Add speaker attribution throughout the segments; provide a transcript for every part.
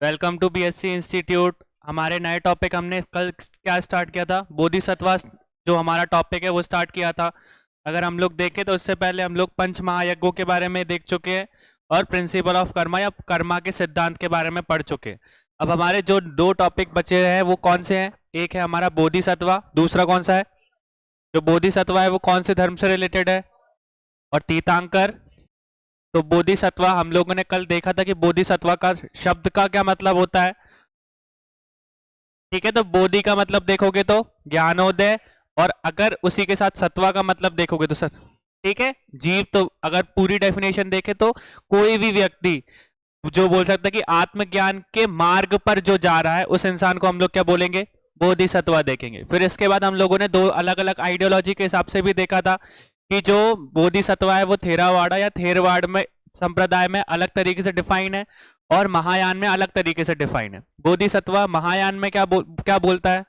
Speaker 1: Welcome to BSc institute. हमारे नए topic हमने कल क्या स्टार्ट किया था, बोधिसत्वा। जो हमारा टॉपिक है वो स्टार्ट किया था। अगर हम लोग देखें तो इससे पहले हम लोग पंच महायज्ञों के बारे में देख चुके हैं और प्रिंसिपल ऑफ कर्मा या कर्मा के सिद्धांत के बारे में पढ़ चुके हैं। अब हमारे जो दो टॉपिक बचे हैं वो कौन से हैं? एक है हमारा बोधिसत्वा, दूसरा कौन सा है? जो बोधिसत्वा है वो कौन से धर्म से रिलेटेड है? और तीर्थंकर। तो बोधिसत्वा हम लोगों ने कल देखा था कि बोधिसत्वा का शब्द का क्या मतलब होता है। ठीक है, तो बोधि का मतलब देखोगे तो ज्ञानोदय, और अगर उसी के साथ सत्वा का मतलब देखोगे तो सत। ठीक है, जीव तो अगर पूरी डेफिनेशन देखे तो कोई भी व्यक्ति जो बोल सकता है कि आत्मज्ञान के मार्ग पर जो जा रहा है उस इंसान को हम लोग क्या बोलेंगे? बोधिसत्वा देखेंगे। फिर इसके बाद हम लोगों ने दो अलग अलग आइडियोलॉजी के हिसाब से भी देखा था कि जो बोधिसत्वा है वो थेरावाड़ा या थेरवाड़ में संप्रदाय में अलग तरीके से डिफाइन है और महायान में अलग तरीके से डिफाइन है। बोधिसत्वा महायान में क्या बोलता है?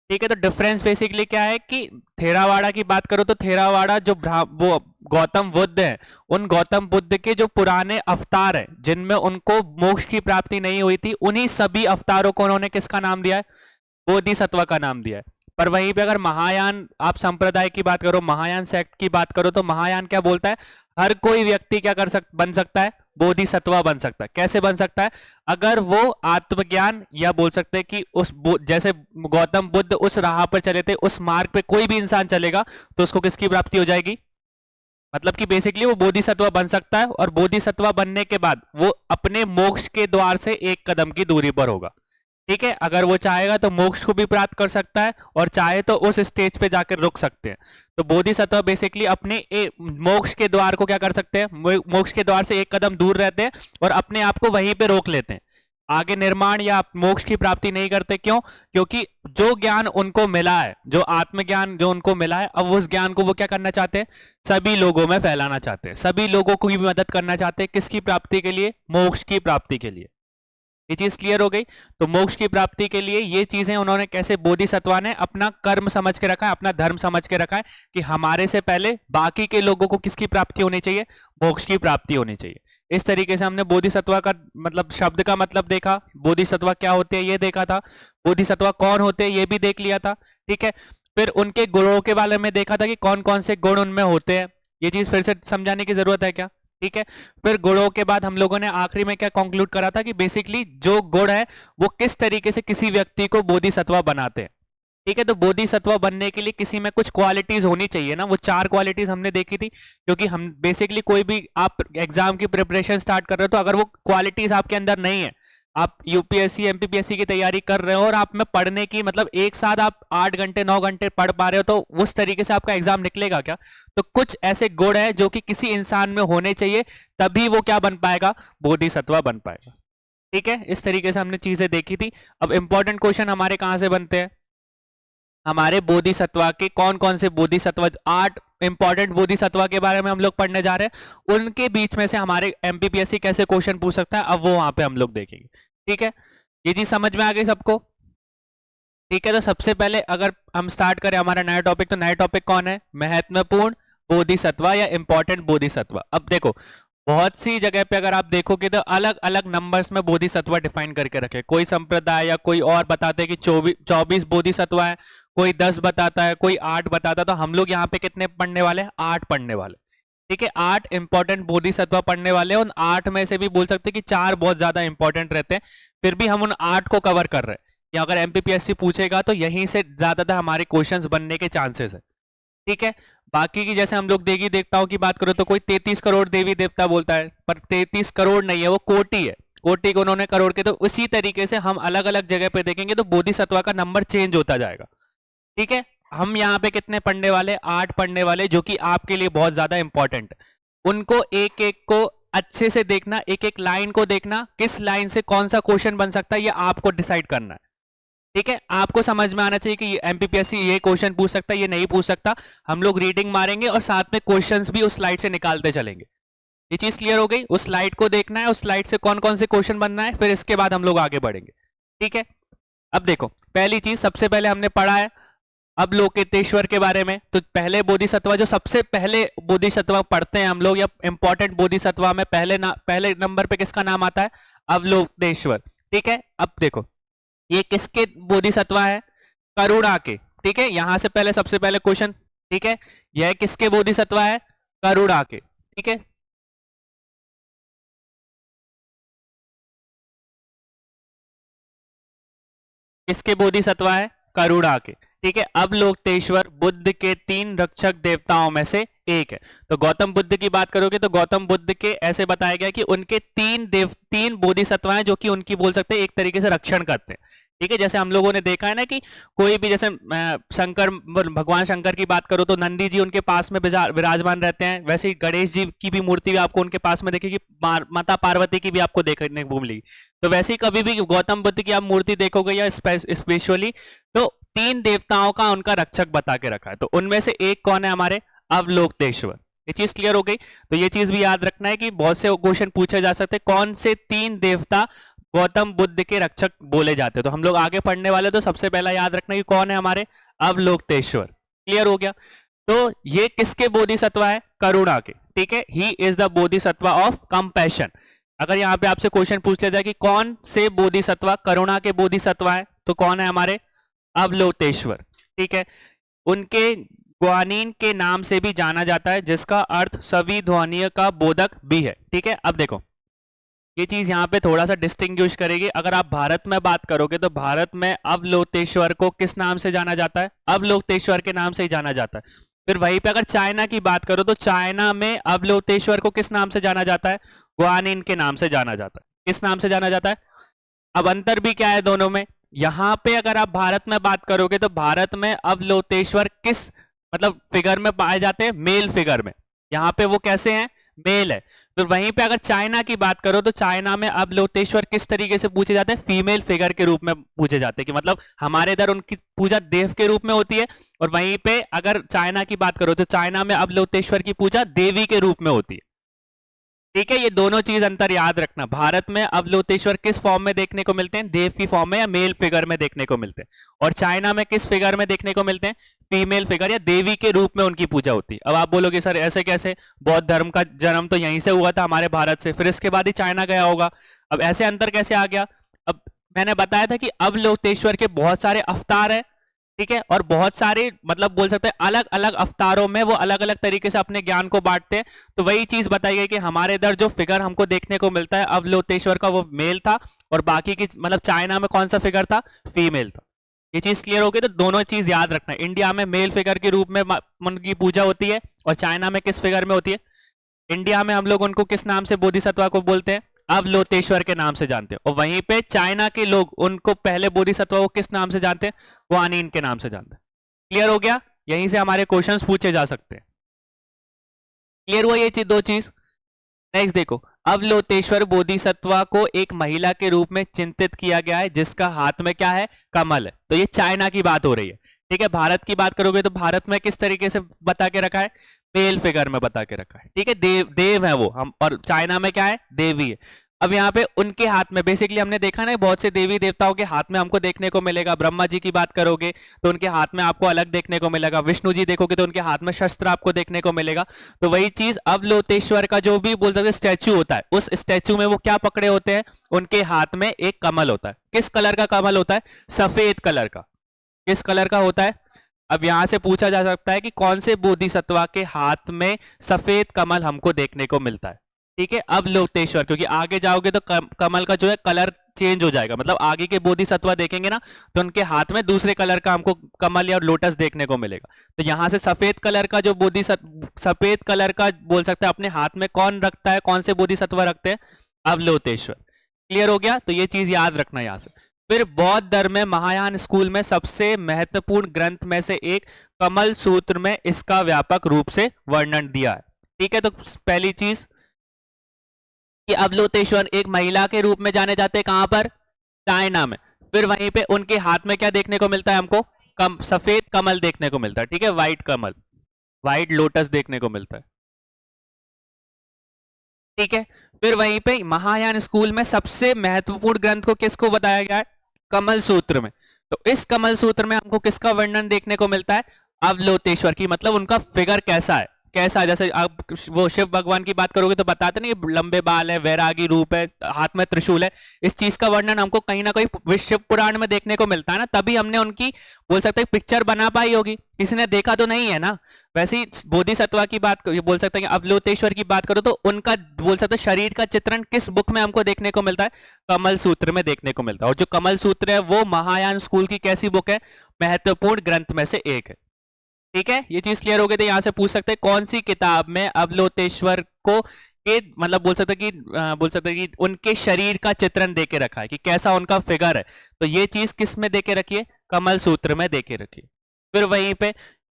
Speaker 1: ठीक है, तो डिफरेंस बेसिकली क्या है कि थेरावाड़ा की बात करो तो थेरावाड़ा जो वो गौतम बुद्ध है, उन गौतम बुद्ध के जो पुराने अवतार है जिनमें उनको मोक्ष की प्राप्ति नहीं हुई थी, उन्हीं सभी अवतारों को उन्होंने किसका नाम दिया है? बोधिसत्व का नाम दिया है। पर वहीं पे अगर महायान आप संप्रदाय की बात करो, महायान सेक्ट की बात करो, तो महायान क्या बोलता है? हर कोई व्यक्ति क्या बन सकता है? बोधिसत्व बन सकता है। कैसे बन सकता है? अगर वो आत्मज्ञान या बोल सकते हैं कि जैसे गौतम बुद्ध उस राह पर चले थे, उस मार्ग पे कोई भी इंसान चलेगा तो उसको किसकी प्राप्ति हो जाएगी? मतलब कि बेसिकली वो बोधिसत्व बन सकता है, और बोधिसत्व बनने के बाद वो अपने मोक्ष के द्वार से एक कदम की दूरी पर होगा। ठीक है, अगर वो चाहेगा तो मोक्ष को भी प्राप्त कर सकता है, और चाहे तो उस स्टेज पे जाकर रुक सकते हैं। तो बोधिसत्व बेसिकली अपने मोक्ष के द्वार को क्या कर सकते हैं? मोक्ष के द्वार से एक कदम दूर रहते हैं और अपने आप को वहीं पे रोक लेते हैं, आगे निर्माण या मोक्ष की प्राप्ति नहीं करते। क्यों? क्योंकि जो ज्ञान उनको मिला है, जो आत्मज्ञान जो उनको मिला है, अब उस ज्ञान को वो क्या करना चाहते हैं? सभी लोगों में फैलाना चाहते हैं, सभी लोगों को भी मदद करना चाहते हैं। किसकी प्राप्ति के लिए? मोक्ष की प्राप्ति के लिए। ये चीज क्लियर हो गई। तो मोक्ष की प्राप्ति के लिए ये चीजें उन्होंने कैसे, बोधिसत्वा ने अपना कर्म समझ के रखा है, अपना धर्म समझ के रखा है कि हमारे से पहले बाकी के लोगों को किसकी प्राप्ति होनी चाहिए? मोक्ष की प्राप्ति होनी चाहिए। इस तरीके से हमने बोधिसत्वा का मतलब शब्द का मतलब देखा, बोधिसत्वा क्या होते हैं ये देखा था, बोधिसत्वा कौन होते हैं ये भी देख लिया था। ठीक है, फिर उनके गुणों के बारे में देखा था कि कौन कौन से गुण उनमें होते हैं। ये चीज फिर से समझाने की जरूरत है क्या? ठीक है, फिर गुणों के बाद हम लोगों ने आखिरी में क्या कंक्लूड करा था कि बेसिकली जो गुण है वो किस तरीके से किसी व्यक्ति को बोधिसत्व बनाते हैं। ठीक है, तो बोधिसत्व बनने के लिए किसी में कुछ क्वालिटीज होनी चाहिए ना, वो 4 क्वालिटीज हमने देखी थी। क्योंकि हम बेसिकली कोई भी आप एग्जाम की प्रिपरेशन स्टार्ट कर रहे हो तो अगर वो क्वालिटीज आपके अंदर नहीं है, आप यूपीएससी एमपीपीएससी की तैयारी कर रहे हो और आप में पढ़ने की मतलब एक साथ आप 8 घंटे 9 घंटे पढ़ पा रहे हो, तो उस तरीके से आपका एग्जाम निकलेगा क्या? तो कुछ ऐसे गुण है जो कि किसी इंसान में होने चाहिए, तभी वो क्या बन पाएगा? बोधिसत्व बन पाएगा। ठीक है, इस तरीके से हमने चीजें देखी थी। अब इंपॉर्टेंट क्वेश्चन हमारे कहां से बनते हैं? हमारे बोधिसत्व के कौन कौन से बोधिसत्व, 8 इंपॉर्टेंट बोधिसत्व के बारे में हम लोग पढ़ने जा रहे हैं। उनके बीच में से हमारे एमपीपीएससी कैसे क्वेश्चन पूछ सकता है, अब वो वहां पे हम लोग देखेंगे। ठीक है, ये चीज समझ में आ गई सबको? ठीक है, तो सबसे पहले अगर हम स्टार्ट करें हमारा नया टॉपिक, तो नया टॉपिक कौन है? महत्वपूर्ण बोधिसत्व या इंपॉर्टेंट बोधिसत्व। अब देखो, बहुत सी जगह पे अगर आप देखोगे तो अलग अलग नंबर्स में बोधिसत्व डिफाइन करके रखे। कोई संप्रदाय या कोई और बताते हैं कि 24 बोधिसत्व है, कोई 10 बताता है, कोई 8 बताता है। तो हम लोग यहाँ पे कितने पढ़ने वाले हैं? 8 पढ़ने वाले। ठीक है, 8 इंपॉर्टेंट बोधिसत्व पढ़ने वाले हैं। उन 8 में से भी बोल सकते हैं कि 4 बहुत ज्यादा इंपॉर्टेंट रहते हैं, फिर भी हम उन 8 को कवर कर रहे हैं। या अगर एमपीपीएससी पूछेगा तो यहीं से ज्यादातर हमारे क्वेश्चंस बनने के चांसेस है। ठीक है, बाकी की जैसे हम लोग देवी देवताओं की बात करो तो कोई 33 करोड़ देवी देवता बोलता है, पर 33 करोड़ नहीं है, वो कोटि है। कोटि को उन्होंने करोड़ के, तो उसी तरीके से हम अलग अलग जगह पे देखेंगे तो बोधिसत्व का नंबर चेंज होता जाएगा। ठीक है, हम यहाँ पे कितने पढ़ने वाले? 8 पढ़ने वाले, जो कि आपके लिए बहुत ज्यादा इंपॉर्टेंट है। उनको एक एक को अच्छे से देखना, एक एक लाइन को देखना, किस लाइन से कौन सा क्वेश्चन बन सकता है ये आपको डिसाइड करना है। ठीक है, आपको समझ में आना चाहिए कि एमपीपीएससी ये क्वेश्चन पूछ सकता है, ये नहीं पूछ सकता। हम लोग रीडिंग मारेंगे और साथ में क्वेश्चंस भी उस स्लाइड से निकालते चलेंगे। ये चीज क्लियर हो गई? उस स्लाइड को देखना है, उस स्लाइड से कौन कौन से क्वेश्चन बनना है, फिर इसके बाद हम लोग आगे बढ़ेंगे। ठीक है, अब देखो, पहली चीज सबसे पहले हमने पढ़ा है अवलोकितेश्वर के बारे में। तो पहले बोधिसत्व, जो सबसे पहले बोधिसत्व पढ़ते हैं हम लोग या इंपॉर्टेंट बोधिसत्व में पहले नंबर पे किसका नाम आता है? अवलोकितेश्वर। ठीक है, अब देखो ये किसके बोधिसत्व है? करुणा के। ठीक है, यहां से पहले सबसे पहले क्वेश्चन। ठीक है, यह किसके बोधिसत्व है? करुणा के। ठीक है, किसके बोधिसत्व है? करुणा के। ठीक है, अवलोकितेश्वर बुद्ध के 3 रक्षक देवताओं में से एक है। तो गौतम बुद्ध की बात करोगे तो गौतम बुद्ध के ऐसे बताया गया कि उनके 3 बोधिसत्व हैं जो कि उनकी बोल सकते हैं एक तरीके से रक्षण करते हैं। ठीक है, जैसे हम लोगों ने देखा है ना कि कोई भी जैसे शंकर, भगवान शंकर की बात करो तो नंदी जी उनके पास में विराजमान रहते हैं, वैसे ही गणेश जी की भी मूर्ति भी आपको उनके पास में देखेगी, माता पार्वती की भी आपको देखने को मिलेगी। तो वैसे ही कभी भी गौतम बुद्ध की आप मूर्ति देखोगे या स्पेशली, तो 3 देवताओं का उनका रक्षक बता के रखा है। तो उनमें से एक कौन है? हमारे अवलोकितेश्वर। ये चीज क्लियर हो गई। तो ये चीज भी याद रखना है कि बहुत से क्वेश्चन पूछे जा सकते हैं, कौन से 3 देवता गौतम बुद्ध के रक्षक बोले जाते हैं। तो हम लोग आगे पढ़ने वाले, तो सबसे पहला याद रखना कि कौन है? हमारे अवलोकितेश्वर। क्लियर हो गया। तो ये किसके बोधिसत्व है? करुणा के। ठीक है, he is the bodhisattva of compassion. अगर यहाँ पे आपसे क्वेश्चन पूछ लिया जाए कि कौन से बोधिसत्व करुणा के बोधिसत्व है, तो कौन है? हमारे अवलोकितेश्वर। ठीक है, उनके ग्वानिन के नाम से भी जाना जाता है, जिसका अर्थ सभी ध्वनियों का बोधक भी है। ठीक है, अब देखो ये चीज यहाँ पे थोड़ा सा डिस्टिंग्विश करेगी। अगर आप भारत में बात करोगे तो भारत में अवलोकितेश्वर को किस नाम से जाना जाता है? अवलोकितेश्वर के नाम से ही जाना जाता है। फिर वहीं पे अगर चाइना की बात करो तो चाइना में अवलोकितेश्वर को किस नाम से जाना जाता है? ग्वानिन के नाम से जाना जाता है। किस नाम से जाना जाता है? अब अंतर भी क्या है दोनों में? यहाँ पे अगर आप भारत में बात करोगे तो भारत में अवलोकितेश्वर किस मतलब फिगर में पाए जाते हैं? मेल फिगर में। यहाँ पे वो कैसे हैं? मेल है। तो वहीं पे अगर चाइना की बात करो तो चाइना में अवलोकितेश्वर किस तरीके से पूछे जाते हैं? फीमेल फिगर के रूप में पूछे जाते हैं, कि मतलब हमारे इधर उनकी पूजा देव के रूप में होती है, और वहीं पे अगर चाइना की बात करो तो चाइना में अवलोकितेश्वर की पूजा देवी के रूप में होती है। ठीक है, ये दोनों चीज अंतर याद रखना। भारत में अवलोकितेश्वर किस फॉर्म में देखने को मिलते हैं? देव की फॉर्म में या मेल फिगर में देखने को मिलते हैं। और चाइना में किस फिगर में देखने को मिलते हैं? फीमेल फिगर या देवी के रूप में उनकी पूजा होती है। अब आप बोलोगे सर ऐसे कैसे? बौद्ध धर्म का जन्म तो यहीं से हुआ था, हमारे भारत से, फिर इसके बाद ही चाइना गया होगा। अब ऐसे अंतर कैसे आ गया? अब मैंने बताया था कि अवलोकितेश्वर के बहुत सारे अवतार है। ठीक है, और बहुत सारे मतलब बोल सकते हैं अलग अलग अवतारों में वो अलग अलग तरीके से अपने ज्ञान को बांटते हैं। तो वही चीज बताई गई कि हमारे इधर जो फिगर हमको देखने को मिलता है अवलोकितेश्वर का, वो मेल था, और बाकी की मतलब चाइना में कौन सा फिगर था? फीमेल था। ये चीज क्लियर हो गई। तो दोनों चीज याद रखना, इंडिया में मेल फिगर के रूप में उनकी पूजा होती है, और चाइना में किस फिगर में होती है? इंडिया में हम लोग उनको किस नाम से बोधिसत्व को बोलते हैं? अवलोकितेश्वर के नाम से जानते हैं। और वहीं पे चाइना के लोग उनको पहले बोधिसत्व को किस नाम से जानते हैं? ग्वानिन के नाम से जानते हैं। क्लियर हो गया? यहीं से हमारे क्वेश्चंस पूछे जा सकते हैं। क्लियर हुआ ये चीज, दो चीज। नेक्स्ट देखो, अवलोकितेश्वर बोधिसत्व को एक महिला के रूप में चिंतित किया गया है, जिसका हाथ में क्या है? कमल है। तो ये चाइना की बात हो रही है। ठीक है, भारत की बात करोगे तो भारत में किस तरीके से बता के रखा है? मेल फिगर में बता के रखा है। ठीक है, देव है वो हम, और चाइना में क्या है? देवी है। अब यहाँ पे उनके हाथ में बेसिकली हमने देखा ना, बहुत से देवी देवताओं के हाथ में हमको देखने को मिलेगा। ब्रह्मा जी की बात करोगे तो उनके हाथ में आपको अलग देखने को मिलेगा, विष्णु जी देखोगे तो उनके हाथ में शस्त्र आपको देखने को मिलेगा। तो वही चीज अवलोकितेश्वर का जो भी बोल सकते स्टैचू होता है, उस स्टैचू में वो क्या पकड़े होते हैं? उनके हाथ में एक कमल होता है। किस कलर का कमल होता है? सफेद कलर का। किस कलर का होता है? अब यहां से पूछा जा सकता है कि कौन से बोधिसत्व के हाथ में सफेद कमल हमको देखने को मिलता है? ठीक है, अवलोकितेश्वर, क्योंकि आगे जाओगे तो कमल का जो है कलर चेंज हो जाएगा, मतलब आगे के बोधिसत्व देखेंगे ना तो उनके हाथ में दूसरे कलर का हमको कमल या लोटस देखने को मिलेगा। तो यहां से सफेद कलर का जो सफेद कलर का बोल सकते हैं अपने हाथ में कौन रखता है? कौन से बोधिसत्व रखते हैं? अवलोकितेश्वर। क्लियर हो गया? तो ये चीज याद रखना यहां से। फिर बौद्ध धर्म में महायान स्कूल में सबसे महत्वपूर्ण ग्रंथ में से एक कमल सूत्र में इसका व्यापक रूप से वर्णन दिया है। ठीक है, तो पहली चीज कि अवलोकितेश्वर एक महिला के रूप में जाने जाते हैं, कहां पर? चाइना में। फिर वहीं पे उनके हाथ में क्या देखने को मिलता है हमको? सफेद कमल देखने को मिलता है। ठीक है, व्हाइट कमल, व्हाइट लोटस देखने को मिलता है। ठीक है, फिर वहीं पे महायान स्कूल में सबसे महत्वपूर्ण ग्रंथ को किसको बताया गया है? कमल सूत्र में। तो इस कमल सूत्र में हमको किसका वर्णन देखने को मिलता है? अवलोतेश्वर की, मतलब उनका फिगर कैसा है, कैसा है। जैसे आप वो शिव भगवान की बात करोगे तो बताते नहीं, लंबे बाल है, वैरागी रूप है, हाथ में त्रिशूल है। इस चीज का वर्णन हमको कहीं ना कहीं शिव पुराण में देखने को मिलता है ना, तभी हमने उनकी बोल सकते हैं पिक्चर बना पाई होगी। किसी ने देखा तो नहीं है ना। वैसे ही बोधिसत्वा की बात बोल सकते हैं कि अवलोतेश्वर की बात करो तो उनका बोल सकते हैं शरीर का चित्रण किस बुक में हमको देखने को मिलता है? कमल सूत्र में देखने को मिलता है। और जो कमल सूत्र है वो महायान स्कूल की कैसी बुक है? महत्वपूर्ण ग्रंथ में से एक है। ठीक है, ये चीज क्लियर हो गई। तो यहां से पूछ सकते हैं कौन सी किताब में अवलोतेश्वर को के मतलब बोल सकते कि बोल सकते कि उनके शरीर का चित्रण देके रखा है कि कैसा उनका फिगर है। तो ये चीज किस में देके रखी है? कमल सूत्र में देके रखी है। फिर वहीं पे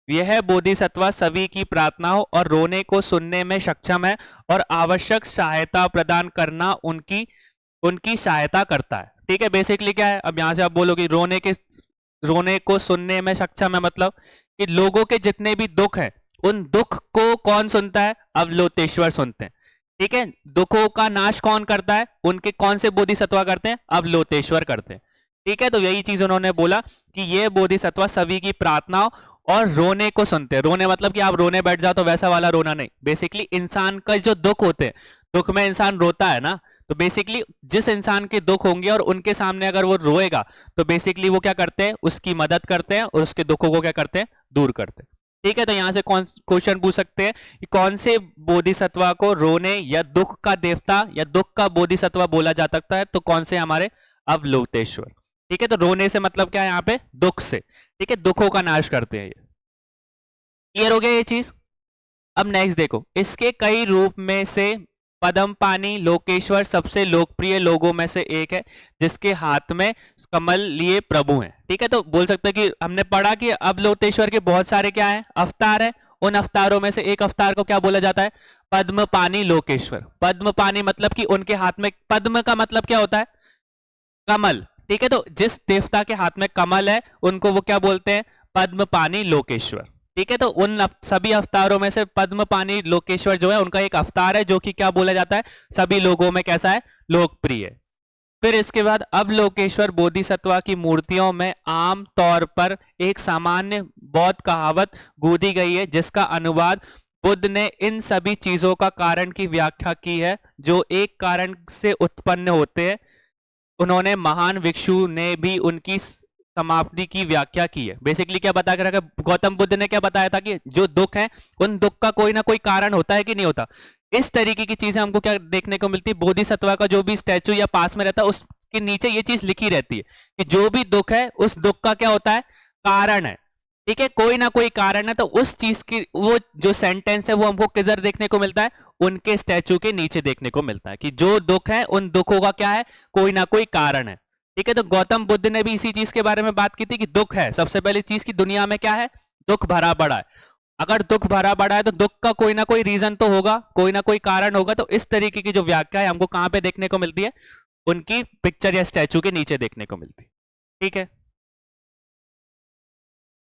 Speaker 1: यह बोधिसत्व सभी की प्रार्थनाओं और रोने को सुनने में सक्षम है और आवश्यक सहायता प्रदान करना उनकी उनकी सहायता करता है। ठीक है, बेसिकली क्या है? अब यहां से आप बोलोगे रोने को सुनने में सक्षम है, मतलब कि लोगों के जितने भी दुख हैं उन दुख को कौन सुनता है? अवलोतेश्वर सुनते हैं। ठीक है, दुखों का नाश कौन करता है? उनके कौन से बोधिसत्व करते हैं? अवलोतेश्वर करते हैं। ठीक है, तो यही चीज उन्होंने बोला कि ये बोधिसत्व सभी की प्रार्थनाओं और रोने को सुनते हैं। रोने मतलब कि आप रोने बैठ जाओ तो वैसा वाला रोना नहीं, बेसिकली इंसान का जो दुख होते हैं, दुख में इंसान रोता है ना, तो बेसिकली जिस इंसान के दुख होंगे और उनके सामने अगर वो रोएगा तो बेसिकली वो क्या करते हैं? उसकी मदद करते हैं और उसके दुखों को क्या करते हैं? दूर करते हैं। ठीक है, तो यहां से कौन क्वेश्चन पूछ सकते हैं कि कौन से बोधिसत्व को रोने या दुख का देवता या दुख का बोधिसत्व बोला जा सकता है? तो कौन से? हमारे अवलोतेश्वर। ठीक है, तो रोने से मतलब क्या है यहाँ पे? दुख से। ठीक है, दुखों का नाश करते हैं ये। क्लियर हो गया ये चीज? अब नेक्स्ट देखो, इसके कई रूप में से पद्मपानी लोकेश्वर सबसे लोकप्रिय लोगों में से एक है जिसके हाथ में कमल लिए प्रभु हैं। ठीक है, तो बोल सकते हैं कि हमने पढ़ा कि अवलोतेश्वर के बहुत सारे क्या है? अवतार है। उन अवतारों में से एक अवतार को क्या बोला जाता है? पद्मपानी लोकेश्वर। पद्मपानी मतलब कि उनके हाथ में, पद्म का मतलब क्या होता है? कमल। ठीक है, तो जिस देवता के हाथ में कमल है उनको वो क्या बोलते हैं? पद्मपानी लोकेश्वर। ठीक है, तो उन सभी अवतारों में से पद्मपानी लोकेश्वर जो है उनका एक अवतार है जो कि क्या बोला जाता है? सभी लोगों में कैसा है? लोकप्रिय है। फिर इसके बाद अवलोकेश्वर बोधिसत्व की मूर्तियों में आम तौर पर एक सामान्य बौद्ध कहावत गूंदी गई है जिसका अनुवाद बुद्ध ने इन सभी चीजों का कारण की व्याख्या की है जो एक कारण से उत्पन्न होते हैं। उन्होंने महान भिक्षु ने भी उनकी समाप्ति की व्याख्या की है। बेसिकली क्या बता के रखा? गौतम बुद्ध ने क्या बताया था कि जो दुख है उन दुख का कोई ना कोई कारण होता है कि नहीं होता। इस तरीके की चीजें हमको क्या देखने को मिलती है? बोधिसत्व का जो भी स्टैचू या पास में रहता है उसके नीचे ये चीज लिखी रहती है कि जो भी दुख है उस दुख का क्या होता है? कारण है। ठीक है, कोई ना कोई कारण है। तो उस चीज की वो जो सेंटेंस है वो हमको किधर देखने को मिलता है? उनके स्टैचू के नीचे देखने को मिलता है कि जो दुख है उन दुखों का क्या है? कोई ना कोई कारण है। ठीक है, तो गौतम बुद्ध ने भी इसी चीज के बारे में बात की थी कि दुख है सबसे पहली चीज की दुनिया में क्या है? दुख भरा पड़ा है। अगर दुख भरा पड़ा है तो दुख का कोई ना कोई रीजन तो होगा, कोई ना कोई कारण होगा। तो इस तरीके की जो व्याख्या है हमको कहां पे देखने को मिलती है? उनकी पिक्चर या स्टैचू के नीचे देखने को मिलती है। ठीक है,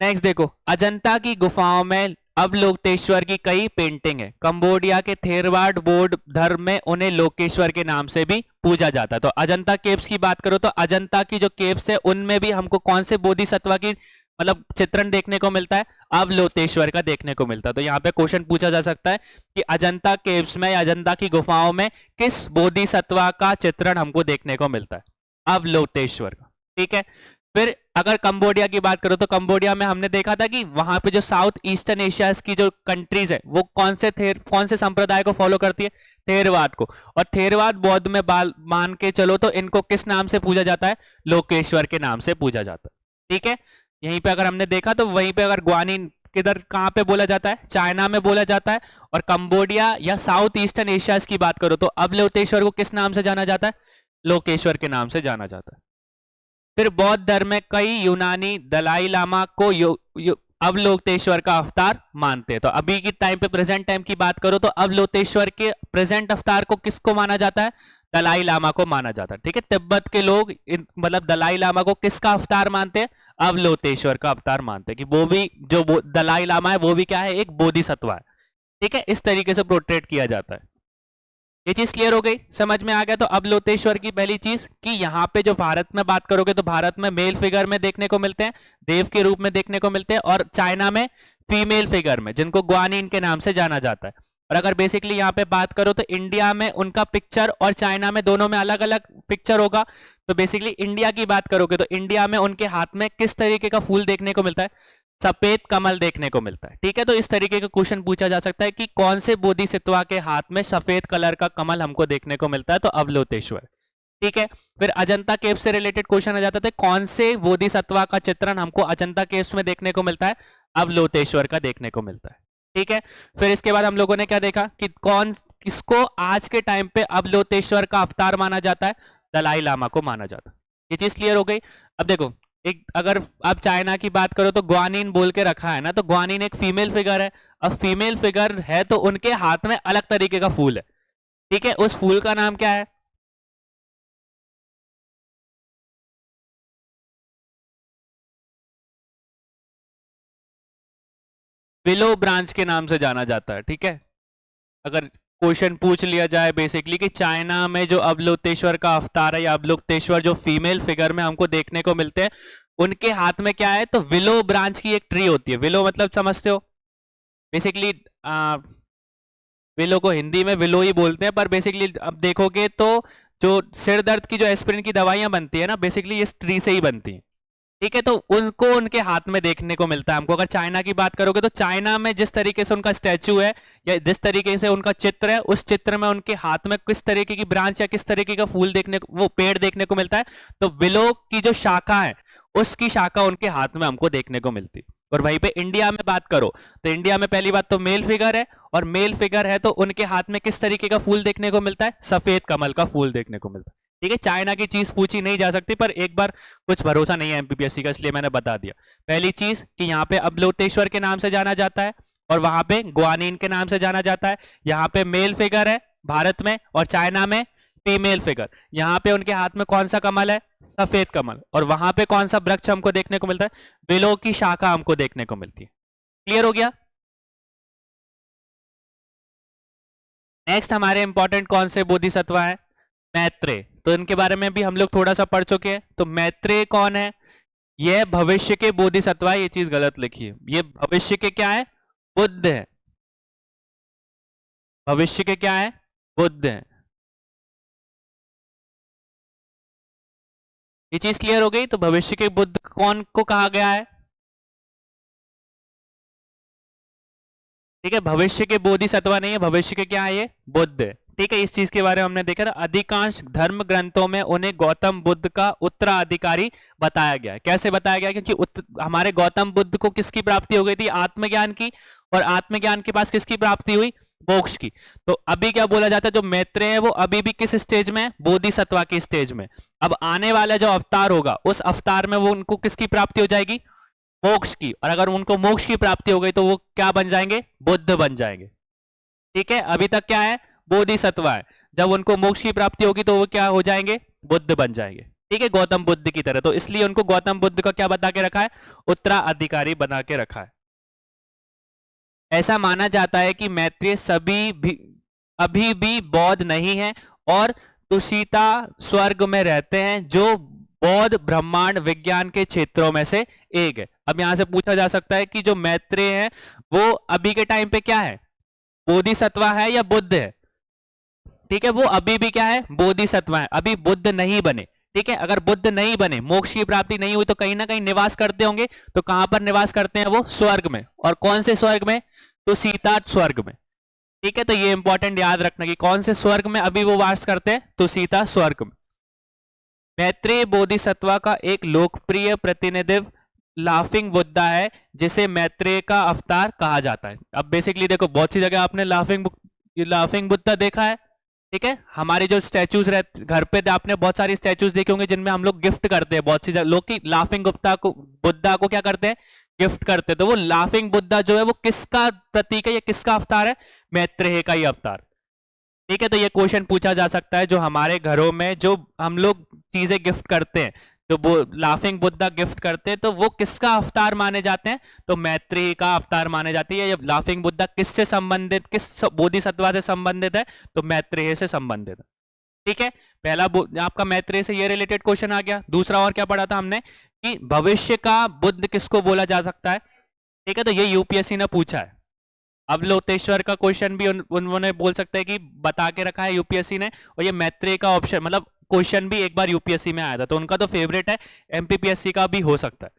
Speaker 1: नेक्स्ट देखो, अजंता की गुफाओं में अवलोकेश्वर की कई पेंटिंग है। कंबोडिया के थेरवाड बौद्ध धर्म में उन्हें लोकेश्वर के नाम से भी पूजा जाता है। तो अजंता केव्स की बात करो तो अजंता की जो केव्स है उनमें भी हमको कौन से बोधिसत्व की मतलब चित्रण देखने को मिलता है? अवलोकेश्वर का देखने को मिलता है। तो यहाँ पे क्वेश्चन पूछा जा सकता है कि अजंता केव्स में या अजंता की गुफाओं में किस बोधिसत्व का चित्रण हमको देखने को मिलता है? अवलोकेश्वर का। ठीक है, फिर अगर कंबोडिया की बात करो तो कंबोडिया में हमने देखा था कि वहां पे जो साउथ ईस्टर्न एशिया की जो कंट्रीज है वो कौन से संप्रदाय को फॉलो करती है? थेरवाद को। और थेरवाद बौद्ध में मान के चलो तो इनको किस नाम से पूजा जाता है? लोकेश्वर के नाम से पूजा जाता है। ठीक है, यहीं पे अगर हमने देखा तो वहीं पे अगर ग्वानिन किधर कहां पे बोला जाता है? चाइना में बोला जाता है। और कंबोडिया या साउथ ईस्टर्न एशिया की बात करो तो अवलोकेश्वर को किस नाम से जाना जाता है? लोकेश्वर के नाम से जाना जाता है। फिर बौद्ध धर्म में कई यूनानी दलाई लामा को अवलोकेश्वर का अवतार मानते हैं। तो अभी की टाइम पे प्रेजेंट टाइम की बात करो तो अवलोकेश्वर के प्रेजेंट अवतार को किसको माना जाता है? दलाई लामा को माना जाता है। ठीक है, तिब्बत के लोग मतलब दलाई लामा को किसका अवतार मानते हैं? अवलोकेश्वर का अवतार मानते हैं कि वो भी जो दलाई लामा है वो भी क्या है? एक बोधिसत्व है। ठीक है, इस तरीके से पोर्ट्रेट किया जाता है। ये चीज क्लियर हो गई, समझ में आ गया। तो अवलोतेश्वर की पहली चीज कि यहाँ पे जो भारत में बात करोगे तो भारत में मेल फिगर में देखने को मिलते हैं, देव के रूप में देखने को मिलते हैं, और चाइना में फीमेल फिगर में, जिनको ग्वानिन के नाम से जाना जाता है। और अगर बेसिकली यहाँ पे बात करो तो इंडिया में उनका पिक्चर और चाइना में दोनों में अलग अलग पिक्चर होगा। तो बेसिकली इंडिया की बात करोगे तो इंडिया में उनके हाथ में किस तरीके का फूल देखने को मिलता है? सफेद कमल देखने को मिलता है। ठीक है, तो इस तरीके का क्वेश्चन पूछा जा सकता है कि कौन से बोधिसत्वा के हाथ में सफेद कलर का कमल हमको देखने को मिलता है? तो अवलोतेश्वर। ठीक है, फिर अजंता केव से रिलेटेड क्वेश्चन आ जाता है, कौन से बोधिसत्वा का चित्रण हमको अजंता केव्स में देखने को मिलता है? अवलोतेश्वर का देखने को मिलता है। ठीक है, फिर इसके बाद हम लोगों ने क्या देखा कि किसको आज के टाइम पे अवलोतेश्वर का अवतार माना जाता है? दलाई लामा को माना जाता है। ये चीज क्लियर हो गई। अब देखो, एक अगर आप चाइना की बात करो तो ग्वानिन बोल के रखा है ना, तो ग्वानिन एक फीमेल फिगर है। अब फीमेल फिगर है तो उनके हाथ में अलग तरीके का फूल है। ठीक है, उस फूल का नाम क्या है? विलो ब्रांच के नाम से जाना जाता है। ठीक है, अगर क्वेश्चन पूछ लिया जाए बेसिकली कि चाइना में जो अवलोतेश्वर का अवतार है या अवलोतेश्वर जो फीमेल फिगर में हमको देखने को मिलते हैं, उनके हाथ में क्या है? तो विलो ब्रांच की एक ट्री होती है। विलो मतलब समझते हो बेसिकली, विलो को हिंदी में विलो ही बोलते हैं, पर बेसिकली अब देखोगे तो जो सिर दर्द की जो एस्पिरिन की दवाइयां बनती है ना, बेसिकली इस ट्री से ही बनती है। ठीक है, तो उनको उनके हाथ में देखने को मिलता है हमको। अगर चाइना की बात करोगे तो चाइना में जिस तरीके से उनका स्टैचू है या जिस तरीके से उनका चित्र है, उस चित्र में उनके हाथ में किस तरीके की ब्रांच या किस तरीके का फूल देखने को, वो पेड़ देखने को मिलता है। तो विलो की जो शाखा है, उसकी शाखा उनके हाथ में हमको देखने को मिलती। और वहीं पे इंडिया में बात करो तो इंडिया में पहली बात तो मेल फिगर है, और मेल फिगर है तो उनके हाथ में किस तरीके का फूल देखने को मिलता है? सफेद कमल का फूल देखने को मिलता है। ठीक है, चाइना की चीज पूछी नहीं जा सकती, पर एक बार कुछ भरोसा नहीं है एमपीपीएससी का, इसलिए मैंने बता दिया। पहली चीज कि यहाँ पे अवलोतेश्वर के नाम से जाना जाता है, और वहां पे ग्वानिन के नाम से जाना जाता है। यहाँ पे मेल फिगर है भारत में, और चाइना में फीमेल फिगर। यहाँ पे उनके हाथ में कौन सा कमल है? सफेद कमल। और वहां पे कौन सा वृक्ष हमको देखने को मिलता है? विलो की शाखा हमको देखने को मिलती है। क्लियर हो गया? नेक्स्ट हमारे इंपॉर्टेंट कौन से बोधिसत्व है? मैत्रेय। तो इनके बारे में भी हम लोग थोड़ा सा पढ़ चुके हैं। तो मैत्रेय कौन है? यह भविष्य के बोधिसत्व है। ये चीज गलत लिखी है, ये भविष्य के क्या है? बुद्ध है। भविष्य के क्या है? बुद्ध है। ये चीज क्लियर हो गई। तो भविष्य के बुद्ध कौन को कहा गया है? ठीक है, भविष्य के बोधिसत्व नहीं है, भविष्य के क्या है? ये बुद्ध है। ठीक है, इस चीज के बारे में हमने देखा था। अधिकांश धर्म ग्रंथों में उन्हें गौतम बुद्ध का उत्तराधिकारी बताया गया है। कैसे बताया गया? क्योंकि हमारे गौतम बुद्ध को किसकी प्राप्ति हो गई थी? आत्मज्ञान की। और आत्मज्ञान के पास किसकी प्राप्ति हुई? मोक्ष की। तो अभी क्या बोला जाता है, जो मैत्रेय है वो अभी भी किस स्टेज में है? बोधिसत्व की स्टेज में। अब आने वाला जो अवतार होगा, उस अवतार में वो उनको किसकी प्राप्ति हो जाएगी? मोक्ष की। और अगर उनको मोक्ष की प्राप्ति हो गई तो वो क्या बन जाएंगे? बुद्ध बन जाएंगे। ठीक है, अभी तक क्या है? बोधिसत्व है। जब उनको मोक्ष की प्राप्ति होगी तो वो क्या हो जाएंगे? बुद्ध बन जाएंगे। ठीक है, गौतम बुद्ध की तरह। तो इसलिए उनको गौतम बुद्ध का क्या बता के रखा है? उत्तराधिकारी बना के रखा है। ऐसा माना जाता है कि मैत्रेय अभी भी बौद्ध नहीं है, और तुषिता स्वर्ग में रहते हैं, जो बौद्ध ब्रह्मांड विज्ञान के क्षेत्रों में से एक है। अब यहां से पूछा जा सकता है कि जो मैत्रेय है वो अभी के टाइम पे क्या है? बोधिसत्व है या बुद्ध है? ठीक है, वो अभी भी क्या है? बोधिसत्व है, अभी बुद्ध नहीं बने। ठीक है, अगर बुद्ध नहीं बने, मोक्ष की प्राप्ति नहीं हुई, तो कहीं ना कहीं निवास करते होंगे। तो कहां पर निवास करते हैं? वो स्वर्ग में। और कौन से स्वर्ग में? तो सीता स्वर्ग में। ठीक है, तो ये इंपॉर्टेंट याद रखना कि कौन से स्वर्ग में अभी वो वास करते हैं? तो सीता स्वर्ग में। मैत्रेय बोधिसत्व का एक लोकप्रिय प्रतिनिधित्व लाफिंग बुद्धा है, जिसे मैत्रेय का अवतार कहा जाता है। अब बेसिकली देखो, बहुत सी जगह आपने लाफिंग बुद्धा देखा है। ठीक है, हमारे जो स्टैचूज रहते घर पे, आपने बहुत सारी स्टैचूज देखे होंगे जिनमें हम लोग गिफ्ट करते हैं। बहुत सी लोग की लाफिंग बुद्धा को क्या करते हैं? गिफ्ट करते हैं। तो वो लाफिंग बुद्धा जो है वो किसका प्रतीक है या किसका अवतार है? मैत्रेय का ही अवतार। ठीक है, तो ये क्वेश्चन पूछा जा सकता है, जो हमारे घरों में जो हम लोग चीजें गिफ्ट करते हैं, जो वो लाफिंग बुद्धा गिफ्ट करते हैं, तो वो किसका अवतार माने जाते हैं? तो मैत्रेय का अवतार माने जाते हैं। ये लाफिंग बुद्धा किससे संबंधित, किस बोधिसत्वा से संबंधित है? तो मैत्रेय से संबंधित है। ठीक है, पहला आपका मैत्रेय से ये रिलेटेड क्वेश्चन आ गया। दूसरा और क्या पढ़ा था हमने कि भविष्य का बुद्ध किसको बोला जा सकता है? ठीक है, तो ये यूपीएससी ने पूछा है। अब लोतेश्वर का क्वेश्चन भी उन्होंने बोल सकते हैं कि बता के रखा है यूपीएससी ने, और ये मैत्रेय का ऑप्शन मतलब क्वेश्चन भी एक बार यूपीएससी में आया था, तो उनका तो फेवरेट है, एमपीपीएससी का भी हो सकता है।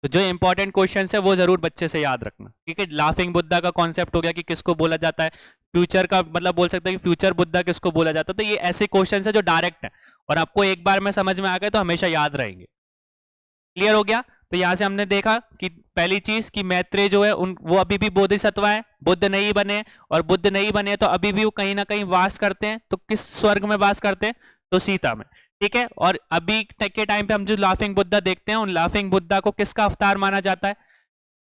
Speaker 1: तो जो इंपॉर्टेंट क्वेश्चन है वो जरूर बच्चे से याद रखना। ठीक है, लाफिंग बुद्धा का कॉन्सेप्ट हो गया कि किसको बोला जाता है, फ्यूचर का मतलब बोल सकते हैं कि फ्यूचर बुद्धा किसको बोला जाता है। तो ये ऐसे क्वेश्चन है जो डायरेक्ट है और आपको एक बार में समझ में आ गए तो हमेशा याद रहेंगे। क्लियर हो गया? तो यहां से हमने देखा कि पहली चीज कि मैत्रेय जो है वो अभी भी बोधिसत्व है, बुद्ध नहीं बने, और बुद्ध नहीं बने तो अभी भी वो कहीं ना कहीं वास करते हैं। तो किस स्वर्ग में वास करते हैं? तो सीता में। ठीक है, और अभी के टाइम पे हम जो लाफिंग बुद्धा देखते हैं, उन लाफिंग बुद्धा को किसका अवतार माना जाता है?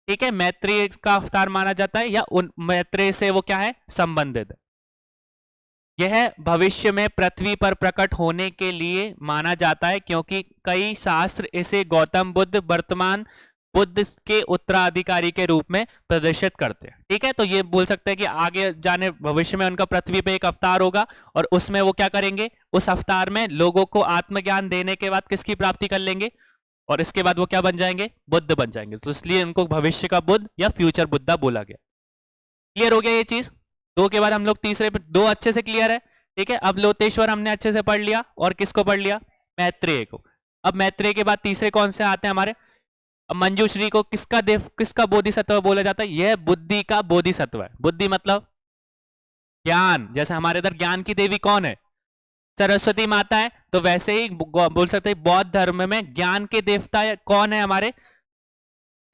Speaker 1: ठीक है, मैत्रेय का अवतार माना जाता है, या उन मैत्रेय से वो क्या है, संबंधित है। यह भविष्य में पृथ्वी पर प्रकट होने के लिए माना जाता है, क्योंकि कई शास्त्र इसे गौतम बुद्ध वर्तमान बुद्ध के उत्तराधिकारी के रूप में प्रदर्शित करते हैं। ठीक है, तो ये बोल सकते हैं कि आगे जाने भविष्य में उनका पृथ्वी पे एक अवतार होगा, और उसमें वो क्या करेंगे, उस अवतार में लोगों को आत्मज्ञान देने के बाद किसकी प्राप्ति कर लेंगे, और इसके बाद वो क्या बन जाएंगे, बुद्ध बन जाएंगे। तो इसलिए उनको भविष्य का बुद्ध या फ्यूचर बुद्धा बोला गया। क्लियर हो गया ये चीज? दो के बाद हम लोग तीसरे पे, दो अच्छे से क्लियर है। ठीक है, अब लोतेश्वर हमने अच्छे से पढ़ लिया, और किसको पढ़ लिया, मैत्रेय को। अब मैत्रेय के बाद तीसरे कौन से आते हैं हमारे? अब मंजूश्री को किसका देव, किसका बोधिसत्व बोला जाता है? यह बुद्धि का बोधिसत्व है। बुद्धि मतलब ज्ञान, जैसे हमारे इधर ज्ञान की देवी कौन है, सरस्वती माता है, तो वैसे ही बोल सकते हैं बौद्ध धर्म में ज्ञान के देवता कौन है हमारे?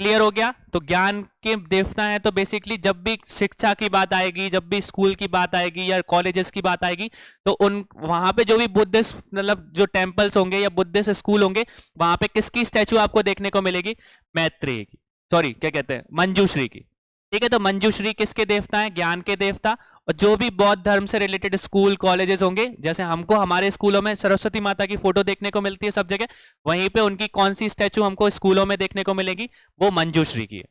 Speaker 1: क्लियर हो गया? तो ज्ञान के देवता है, तो बेसिकली जब भी शिक्षा की बात आएगी, जब भी स्कूल की बात आएगी या कॉलेजेस की बात आएगी, तो उन वहां पे जो भी बुद्धिस्ट मतलब जो टेम्पल्स होंगे या बुद्धिस्ट स्कूल होंगे, वहां पे किसकी स्टैचू आपको देखने को मिलेगी? मैत्रेय की, सॉरी क्या कहते हैं, मंजूश्री की। ठीक है, तो मंजूश्री किसके देवता है? ज्ञान के देवता। और जो भी बौद्ध धर्म से रिलेटेड स्कूल कॉलेजेस होंगे, जैसे हमको हमारे स्कूलों में सरस्वती माता की फोटो देखने को मिलती है सब जगह, वहीं पे उनकी कौन सी स्टैचू हमको स्कूलों में देखने को मिलेगी? वो मंजूश्री की है।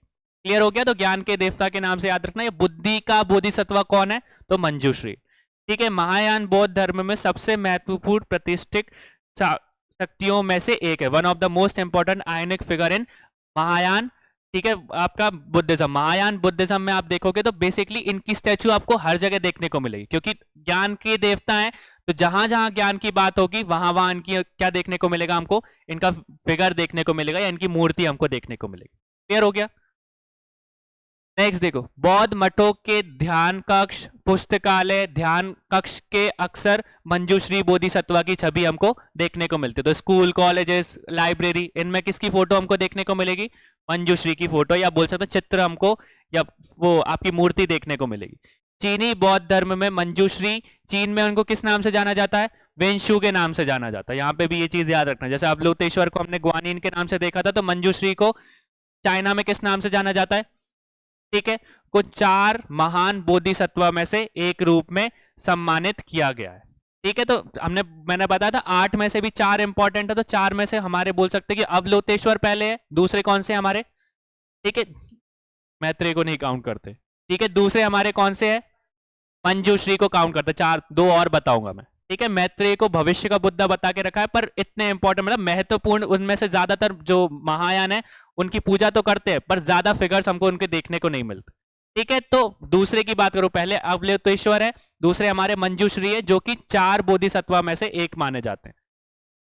Speaker 1: क्लियर हो गया? तो ज्ञान के देवता के नाम से याद रखना। ये बुद्धि का बोधिसत्व कौन है? तो मंजूश्री। ठीक है, महायान बौद्ध धर्म में सबसे महत्वपूर्ण प्रतिष्ठित शक्तियों में से एक है, one of the most important ionic figure in Mahayana. ठीक है, आपका बुद्धिज्म, महायान बुद्धिज्म में आप देखोगे तो बेसिकली इनकी स्टैचू आपको हर जगह देखने को मिलेगी, क्योंकि ज्ञान के देवता हैं, तो जहां जहां ज्ञान की बात होगी वहां वहां इनकी क्या देखने को मिलेगा हमको? इनका फिगर देखने को मिलेगा, या इनकी मूर्ति हमको देखने को मिलेगी। क्लियर हो गया? नेक्स्ट देखो, बौद्ध मठों के ध्यान कक्ष, पुस्तकालय, ध्यान कक्ष के अक्सर मंजूश्री बोधिसत्वा की छवि हमको देखने को मिलती है। तो स्कूल, कॉलेजेस, लाइब्रेरी, इनमें किसकी फोटो हमको देखने को मिलेगी? मंजूश्री की फोटो, या बोल सकते चित्र हमको, या वो आपकी मूर्ति देखने को मिलेगी। चीनी बौद्ध धर्म में मंजूश्री, चीन में उनको किस नाम से जाना जाता है? वेंशु के नाम से जाना जाता है। यहाँ पे भी ये चीज याद रखना, जैसे अब लोतेश्वर को हमने ग्वानिन के नाम से देखा था, तो मंजूश्री को चाइना में किस नाम से जाना जाता है? ठीक है, को चार महान बोधिसत्व में से एक रूप में सम्मानित किया गया है। ठीक है, तो मैंने बताया था 8 में से भी 4 इंपॉर्टेंट है, तो 4 में से हमारे बोल सकते हैं कि अवलोतेश्वर पहले है, दूसरे कौन से हमारे? ठीक है, मैत्रेय को नहीं काउंट करते। ठीक है, दूसरे हमारे कौन से है? मंजूश्री को काउंट करते। 4, 2 और बताऊंगा मैं। ठीक है, मैत्रेय को भविष्य का बुद्धा बता के रखा है, पर इतने इंपॉर्टेंट मतलब महत्वपूर्ण उनमें से ज्यादातर जो महायान है उनकी पूजा तो करते हैं, पर ज्यादा फिगर्स हमको उनके देखने को नहीं मिलते। ठीक है, तो दूसरे की बात करो, पहले अवलोतेश्वर है, दूसरे हमारे मंजूश्री है, जो कि 4 बोधिसत्व में से एक माने जाते हैं।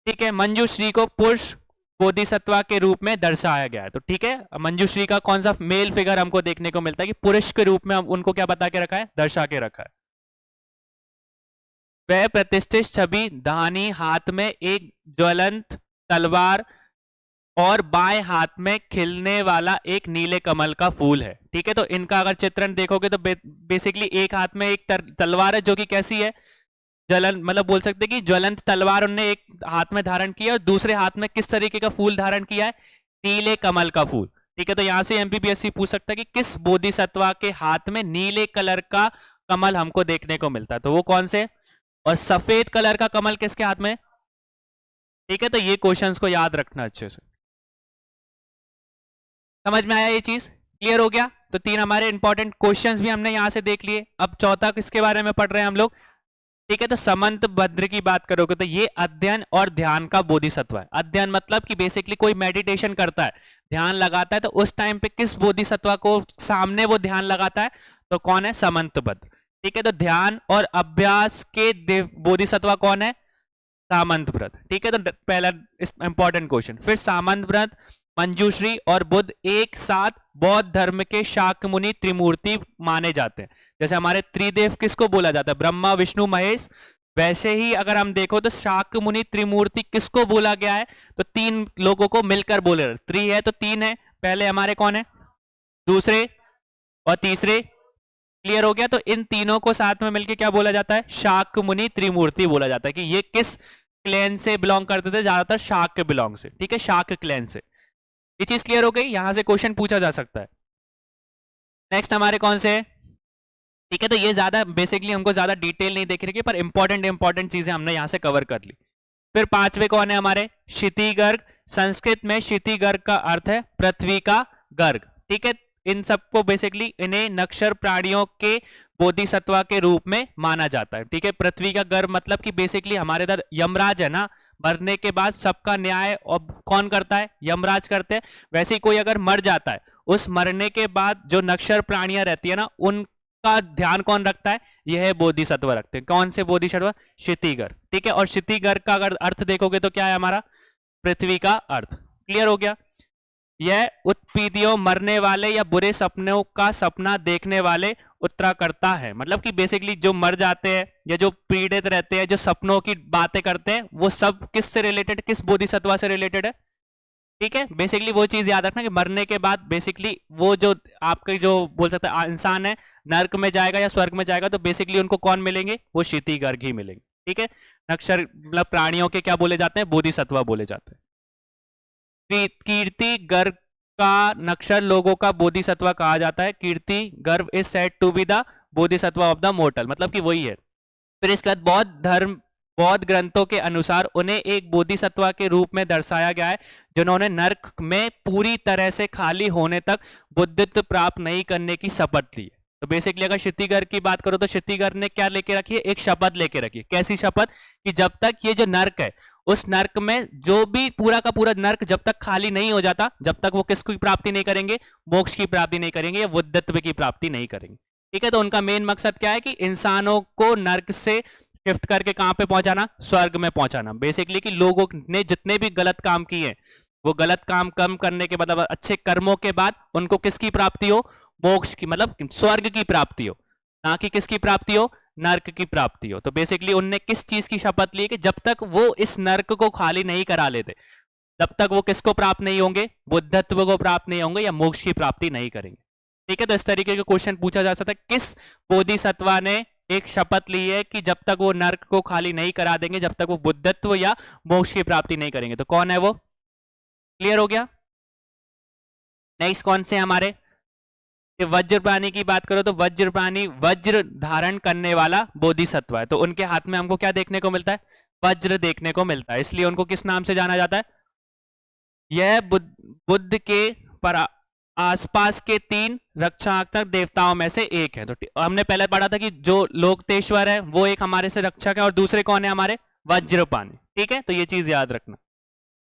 Speaker 1: ठीक है, मंजूश्री को पुरुष बोधिसत्व के रूप में दर्शाया गया है। तो ठीक है, मंजूश्री का कौन सा मेल फिगर हमको देखने को मिलता है कि पुरुष के रूप में हम उनको क्या बता के रखा है? दर्शा के रखा है। वह प्रतिष्ठित छवि दाहिनी हाथ में एक ज्वलंत तलवार और बाएं हाथ में खिलने वाला एक नीले कमल का फूल है। ठीक है, तो इनका अगर चित्रण देखोगे तो बेसिकली एक हाथ में एक तलवार है, जो कि कैसी है? ज्वलन मतलब बोल सकते हैं कि ज्वलंत तलवार उन्होंने एक हाथ में धारण किया, और दूसरे हाथ में किस तरीके का फूल धारण किया है? नीले कमल का फूल। ठीक है, तो यहां से एमपीपीएससी पूछ सकता है कि किस बोधिसत्व के हाथ में नीले कलर का कमल हमको देखने को मिलता है, तो वो कौन से? और सफेद कलर का कमल किसके हाथ में? ठीक है, तो ये क्वेश्चंस को याद रखना अच्छे से। समझ में आया ये चीज? क्लियर हो गया? तो 3 हमारे इंपॉर्टेंट क्वेश्चंस भी हमने यहां से देख लिए। अब चौथा किसके बारे में पढ़ रहे हैं हम लोग? ठीक है, तो समंत भद्र की बात करोगे तो ये अध्ययन और ध्यान का बोधिसत्व है। अध्ययन मतलब कि बेसिकली कोई मेडिटेशन करता है, ध्यान लगाता है, तो उस टाइम पे किस बोधिसत्व को सामने वो ध्यान लगाता है? तो कौन है? समंत भद्र। ठीक है, तो ध्यान और अभ्यास के बोधिसत्व कौन है? सामंत व्रत। ठीक है, तो पहला इंपॉर्टेंट क्वेश्चन। फिर सामंत व्रत, मंजूश्री और बुद्ध एक साथ बौद्ध धर्म के शाक्य मुनि त्रिमूर्ति माने जाते हैं। जैसे हमारे त्रिदेव किसको बोला जाता है? ब्रह्मा विष्णु महेश। वैसे ही अगर हम देखो तो शाक्य मुनि त्रिमूर्ति किसको बोला गया है? तो 3 लोगों को मिलकर बोले। त्रि है तो 3 है, पहले हमारे कौन है? दूसरे और तीसरे। क्लियर हो गया? तो इन तीनों को साथ में मिलकर क्या बोला जाता है? शाक्य मुनि त्रिमूर्ति बोला जाता है। कि ये किस क्लैन से बिलोंग करते थे? ज्यादातर शाक्य बिलोंग से। ठीक है, शाक्य क्लैन से। ये चीज क्लियर हो गई? यहां से क्वेश्चन पूछा जा सकता है। नेक्स्ट हमारे कौन से? ठीक है, तो ये ज्यादा बेसिकली हमको ज्यादा डिटेल नहीं देख रही, पर इंपॉर्टेंट चीजें हमने यहां से कवर कर ली। फिर 5वें कौन है हमारे? क्षिति गर्ग। संस्कृत में क्षिति गर्ग का अर्थ है पृथ्वी का गर्ग। ठीक है, इन सबको बेसिकली इन्हें नक्षर प्राणियों के बोधिसत्व के रूप में माना जाता है। ठीक है, पृथ्वी का गर्भ मतलब कि बेसिकली हमारे इधर यमराज है ना, मरने के बाद सबका न्याय और कौन करता है? यमराज करते हैं। वैसे ही कोई अगर मर जाता है, उस मरने के बाद जो नक्षर प्राणियां रहती है ना, उनका ध्यान कौन रखता है? यह बोधिसत्व रखते हैं। कौन से बोधिसत्व? क्षितिगर। ठीक है, और क्षितिगर का अगर अर्थ देखोगे तो क्या है हमारा? पृथ्वी का अर्थ। क्लियर हो गया? यह उत्पीदियों, मरने वाले या बुरे सपनों का सपना देखने वाले उत्तरा करता है। मतलब कि बेसिकली जो मर जाते हैं या जो पीड़ित रहते हैं, जो सपनों की बातें करते हैं, वो सब किस से रिलेटेड, किस बोधिसत्व से रिलेटेड है? ठीक है, बेसिकली वो चीज याद रखना कि मरने के बाद बेसिकली वो जो आपके जो बोल सकते हैं इंसान है, नर्क में जाएगा या स्वर्ग में जाएगा, तो बेसिकली उनको कौन मिलेंगे? वो क्षितिगर्ग ही मिलेंगे। ठीक है, नक्षर मतलब प्राणियों के क्या बोले जाते हैं? बोधिसत्व बोले जाते हैं। कीर्ति गर्भ का नक्षर लोगों का बोधिसत्व कहा जाता है। Kshitigarbha is said to be the bodhisattva of the mortal. मतलब कि वही है। फिर इसके बाद बौद्ध ग्रंथों के अनुसार उन्हें एक बोधिसत्व के रूप में दर्शाया गया है जिन्होंने नर्क में पूरी तरह से खाली होने तक बुद्धित्व प्राप्त नहीं करने की शपथ ली। तो बेसिकली अगर क्षितिगर की बात करो तो क्षितिगर ने क्या लेके रखी है? एक शपथ लेके रखी है। कैसी शपथ? कि जब तक ये जो नर्क है, उस नर्क में जो भी पूरा का पूरा नर्क जब तक खाली नहीं हो जाता, जब तक वो किसकी प्राप्ति नहीं करेंगे? मोक्ष की प्राप्ति नहीं करेंगे या बुद्धत्व की प्राप्ति नहीं करेंगे। ठीक है, तो उनका मेन मकसद क्या है? कि इंसानों को नर्क से शिफ्ट करके कहां पे पहुंचाना? स्वर्ग में पहुंचाना। बेसिकली कि लोगों ने जितने भी गलत काम किए, वो गलत काम कम करने के बाद, अच्छे कर्मों के बाद उनको किसकी प्राप्ति हो? मोक्ष की, मतलब स्वर्ग की प्राप्ति हो, ना कि किसकी प्राप्ति हो? नर्क की प्राप्ति हो। तो बेसिकली उनने किस चीज की शपथ ली? कि जब तक वो इस नर्क को खाली नहीं करा लेते, तब तक वो किसको प्राप्त नहीं होंगे? बुद्धत्व को प्राप्त नहीं होंगे या मोक्ष की प्राप्ति नहीं करेंगे। ठीक है, तो इस तरीके का क्वेश्चन पूछा जा सकता है। किस बोधिसत्व ने एक शपथ ली है कि जब तक वो नर्क को खाली नहीं करा देंगे, जब तक वो बुद्धत्व या मोक्ष की प्राप्ति नहीं करेंगे? तो कौन है वो? क्लियर हो गया? नेक्स्ट कौन से हमारे? वज्र प्राणी की बात करो तो वज्र प्राणी वज्र धारण करने वाला बोधिसत्व है। तो उनके हाथ में हमको क्या देखने को मिलता है? वज्र देखने को मिलता है। इसलिए उनको किस नाम से जाना जाता है? यह बुद्ध के पर आसपास के 3 रक्षात्मक देवताओं में से एक है। तो हमने पहले पढ़ा था कि जो लोकतेश्वर है वो एक हमारे से रक्षक है, और दूसरे कौन है हमारे? वज्रपाणी। ठीक है, तो ये चीज याद रखना।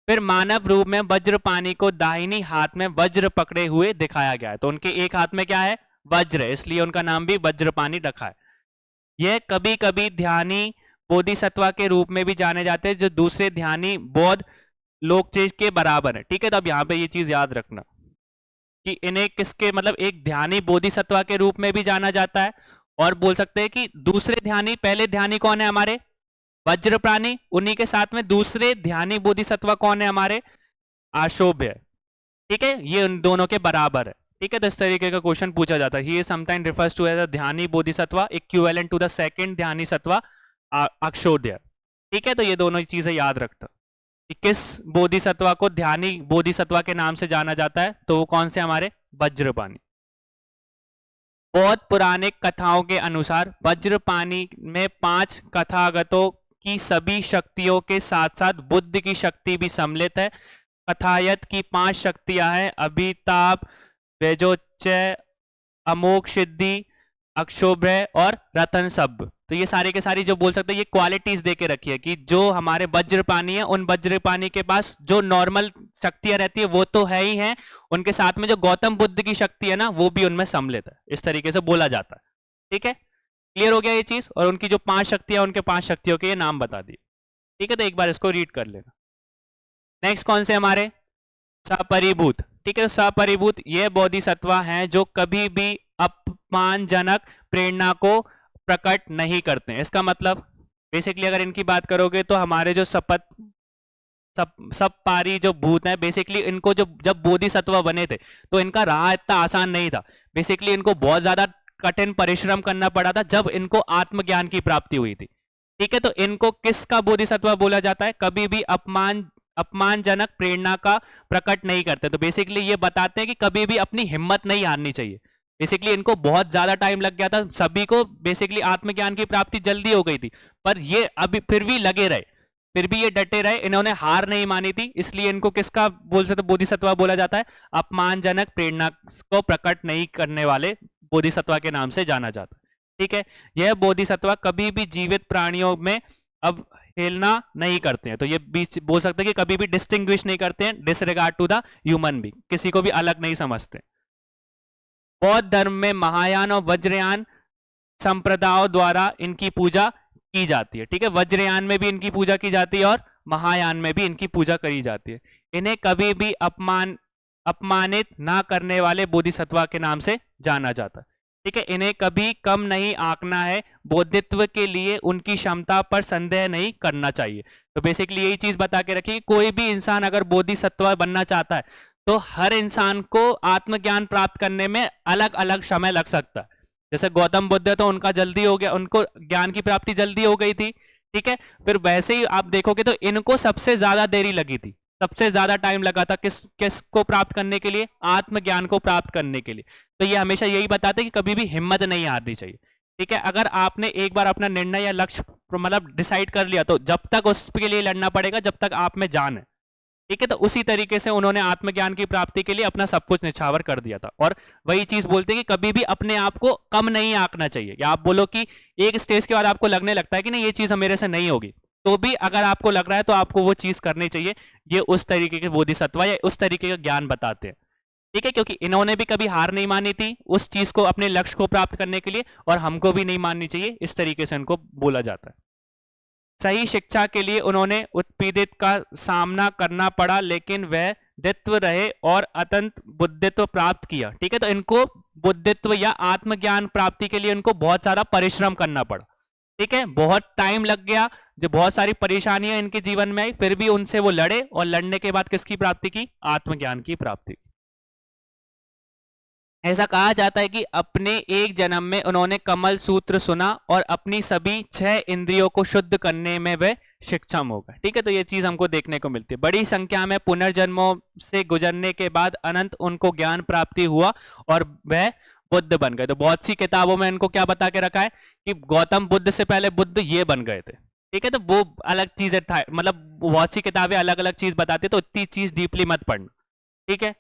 Speaker 1: फिर मानव रूप में वज्रपाणी को दाहिनी हाथ में वज्र पकड़े हुए दिखाया गया है। तो उनके एक हाथ में क्या है? वज्र है, इसलिए उनका नाम भी वज्रपाणी रखा है। यह कभी कभी ध्यानी बोधिसत्व के रूप में भी जाने जाते हैं, जो दूसरे ध्यानी बौद्ध लोकचेज के बराबर है। ठीक है, तो अब यहाँ पे ये चीज याद रखना कि इन्हें किसके, मतलब एक ध्यानी बोधिसत्व के रूप में भी जाना जाता है, और बोल सकते हैं कि दूसरे ध्यानी, पहले ध्यानी कौन है हमारे? वज्र प्राणी। उन्हीं के साथ में दूसरे ध्यानी बोधिसत्व कौन है हमारे? आशोभ्य। ठीक है, ये उन दोनों के बराबर है। ठीक है, तो इस तरीके का क्वेश्चन पूछा जाता है। ये sometime refers to as Dhyani Bodhisattva equivalent to the second Dhyani सत्व अक्षोध्य। ठीक है, तो ये दोनों चीजें याद रखता कि किस बोधिसत्व को ध्यानी बोधिसत्व के नाम से जाना जाता है। तो वो कौन से हमारे? वज्रपाणी। बौद्ध पुराणिक कथाओं के अनुसार वज्रपाणी में 5 कथागतों की सभी शक्तियों के साथ साथ बुद्ध की शक्ति भी सम्मिलित है। कथायत की 5 शक्तियां हैं, अभिताप, वेजोच्चय, अमोघ सिद्धि, अक्षोभ्य और रतन सब। तो ये सारे के सारी जो बोल सकते हैं ये क्वालिटीज दे के रखी है कि जो हमारे वज्रपाणी है उन वज्रपाणी के पास जो नॉर्मल शक्तियां रहती है वो तो है ही है, उनके साथ में जो गौतम बुद्ध की शक्ति है ना वो भी उनमें सम्मिलित है, इस तरीके से बोला जाता है। ठीक है, क्लियर हो गया ये चीज। और उनकी जो 5 शक्तियां उनके 5 शक्तियों के ये नाम बता दिए। ठीक है, तो एक बार इसको रीड कर लेना। नेक्स्ट कौन से हमारे सपरिभूत। ठीक है, सपरिभूत ये बोधिसत्वा हैं जो कभी भी अपमानजनक प्रेरणा को प्रकट नहीं करते हैं। इसका मतलब बेसिकली अगर इनकी बात करोगे तो हमारे जो सब पारी जो भूत हैं बेसिकली इनको जब बोधिसत्व बने थे तो इनका राह इतना आसान नहीं था। बेसिकली इनको बहुत ज्यादा कठिन परिश्रम करना पड़ा था जब इनको आत्मज्ञान की प्राप्ति हुई थी। ठीक है, तो इनको किसका बोधिसत्व बोला जाता है? कभी भी अपमानजनक प्रेरणा का प्रकट नहीं करते। तो बेसिकली ये बताते हैं कि कभी भी अपनी हिम्मत नहीं हारनी चाहिए। बेसिकली इनको बहुत ज्यादा टाइम लग गया था, सभी को बेसिकली आत्मज्ञान की प्राप्ति जल्दी हो गई थी, पर ये अभी फिर भी लगे रहे, फिर भी ये डटे रहे, इन्होंने हार नहीं मानी थी, इसलिए इनको किसका बोल सकते बोधिसत्व बोला जाता है? अपमानजनक प्रेरणा को प्रकट नहीं करने वाले बोधिसत्व के नाम से जाना जाता है। ठीक है, यह बोधिसत्व कभी भी जीवित प्राणियों में अब हेलना नहीं करते हैं। तो ये बीच बोल सकते हैं कि कभी भी डिस्टिंग्विश नहीं करते हैं, disregard to the human being, किसी को भी अलग नहीं समझते। बौद्ध धर्म में महायान और वज्रयान संप्रदायों द्वारा इनकी पूजा की जाती है। ठीक है, वज्रयान में भी इनकी पूजा की जाती है और महायान में भी इनकी पूजा करी जाती है। इन्हें कभी भी अपमानित ना करने वाले बोधिसत्व के नाम से जाना जाता है। ठीक है, इन्हें कभी कम नहीं आंकना है, बोधित्व के लिए उनकी क्षमता पर संदेह नहीं करना चाहिए। तो बेसिकली यही चीज बता के रखिए, कोई भी इंसान अगर बोधिसत्व बनना चाहता है तो हर इंसान को आत्मज्ञान प्राप्त करने में अलग अलग समय लग सकता है। जैसे गौतम बुद्ध तो उनका जल्दी हो गया, उनको ज्ञान की प्राप्ति जल्दी हो गई थी। ठीक है, फिर वैसे ही आप देखोगे तो इनको सबसे ज्यादा देरी लगी थी, सबसे ज्यादा टाइम लगा था किस को प्राप्त करने के लिए? आत्मज्ञान को प्राप्त करने के लिए। तो ये हमेशा यही बताते हैं कि कभी भी हिम्मत नहीं हारनी चाहिए। ठीक है, अगर आपने एक बार अपना निर्णय या लक्ष्य मतलब डिसाइड कर लिया तो जब तक उसके लिए लड़ना पड़ेगा जब तक आप में जान है। ठीक है, तो उसी तरीके से उन्होंने आत्मज्ञान की प्राप्ति के लिए अपना सब कुछ निछावर कर दिया था। और वही चीज बोलते हैं कि कभी भी अपने आप को कम नहीं आंकना चाहिए। या आप बोलो कि एक स्टेज के बाद आपको लगने लगता है कि नहीं ये चीज मेरे से नहीं होगी, तो भी अगर आपको लग रहा है तो आपको वो चीज करनी चाहिए। ये उस तरीके के बोधिसत्व या उस तरीके का ज्ञान बताते हैं। ठीक है, क्योंकि इन्होंने भी कभी हार नहीं मानी थी उस चीज को, अपने लक्ष्य को प्राप्त करने के लिए, और हमको भी नहीं माननी चाहिए। इस तरीके से इनको बोला जाता है। सही शिक्षा के लिए उन्होंने उत्पीड़ित का सामना करना पड़ा, लेकिन वह दित्व रहे और अत्यंत बुद्धित्व प्राप्त किया। ठीक है, तो इनको बुद्धित्व या आत्मज्ञान प्राप्ति के लिए इनको बहुत सारा परिश्रम करना पड़ा। ठीक है, बहुत टाइम लग गया, जो बहुत सारी परेशानियां इनके जीवन में आई, फिर भी उनसे वो लड़े और लड़ने के बाद किसकी प्राप्ति की? आत्मज्ञान की प्राप्ति की। ऐसा कहा जाता है कि अपने एक जन्म में उन्होंने कमल सूत्र सुना और अपनी सभी 6 इंद्रियों को शुद्ध करने में वे सक्षम हो गए। ठीक है, तो ये चीज हमको देखने को मिलती है। बड़ी संख्या में पुनर्जन्मों से गुजरने के बाद अनंत उनको ज्ञान प्राप्ति हुआ और वह बुद्ध बन गए। तो बहुत सी किताबों में इनको क्या बता के रखा है कि गौतम बुद्ध से पहले बुद्ध ये बन गए थे। ठीक है, तो वो अलग चीजें था, मतलब बहुत सी किताबें अलग अलग चीज बताती है, तो इतनी चीज डीपली मत पढ़ना। ठीक है,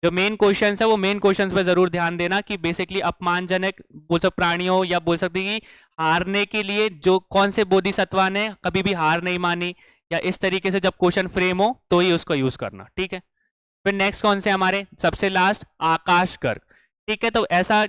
Speaker 1: जो मेन क्वेश्चन है वो मेन क्वेश्चन पे जरूर ध्यान देना कि बेसिकली अपमानजनक बोल सकते प्राणियों या बोल सकते कि हारने के लिए जो कौन से बोधिसत्वा ने कभी भी हार नहीं मानी, या इस तरीके से जब क्वेश्चन फ्रेम हो तो ही उसको यूज करना। ठीक है, फिर नेक्स्ट कौन से हमारे सबसे लास्ट आकाश गर्ग। ठीक है, तो ऐसा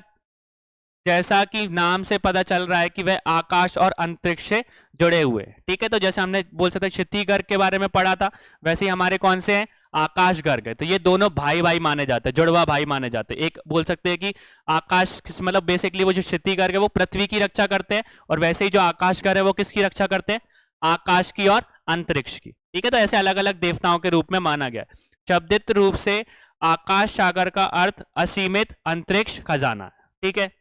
Speaker 1: जैसा कि नाम से पता चल रहा है कि वह आकाश और अंतरिक्ष से जुड़े हुए। ठीक है, तो जैसे हमने बोल सकते क्षिति गर्ग के बारे में पढ़ा था, वैसे ही हमारे कौन से हैं? आकाश गर्ग है। तो ये दोनों भाई भाई माने जाते हैं, जुड़वा भाई माने जाते हैं। एक बोल सकते हैं कि आकाश मतलब बेसिकली वो जो क्षिति गर्ग है वो पृथ्वी की रक्षा करते हैं, और वैसे ही जो आकाश गर्ग है वो किसकी रक्षा करते हैं? आकाश की और अंतरिक्ष की। ठीक है, तो ऐसे अलग अलग देवताओं के रूप में माना गया। शब्दित रूप से आकाश सागर का अर्थ असीमित अंतरिक्ष खजाना है। ठीक है,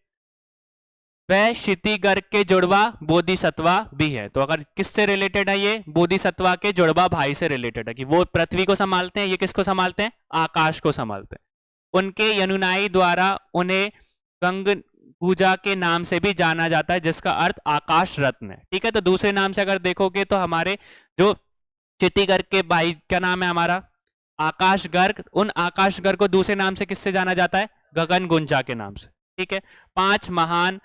Speaker 1: वह क्षिति गर्ग के जुड़वा बोधिसत्वा भी है। तो अगर किससे रिलेटेड है? ये बोधिसत्वा के जुड़वा भाई से रिलेटेड है कि वो पृथ्वी को संभालते हैं, ये किसको संभालते हैं? आकाश को संभालते हैं। उनके अनुयायी द्वारा उन्हें पूजा के नाम से भी जाना जाता है, जिसका अर्थ आकाश रत्न है। ठीक है, तो दूसरे नाम से अगर देखोगे तो हमारे जो चिट्टी गर्ग के भाई, क्या नाम है हमारा, आकाश गर्ग, उन आकाश गर्ग को दूसरे नाम से किससे जाना जाता है, गगन गुंजा के नाम से। ठीक है, 5 महान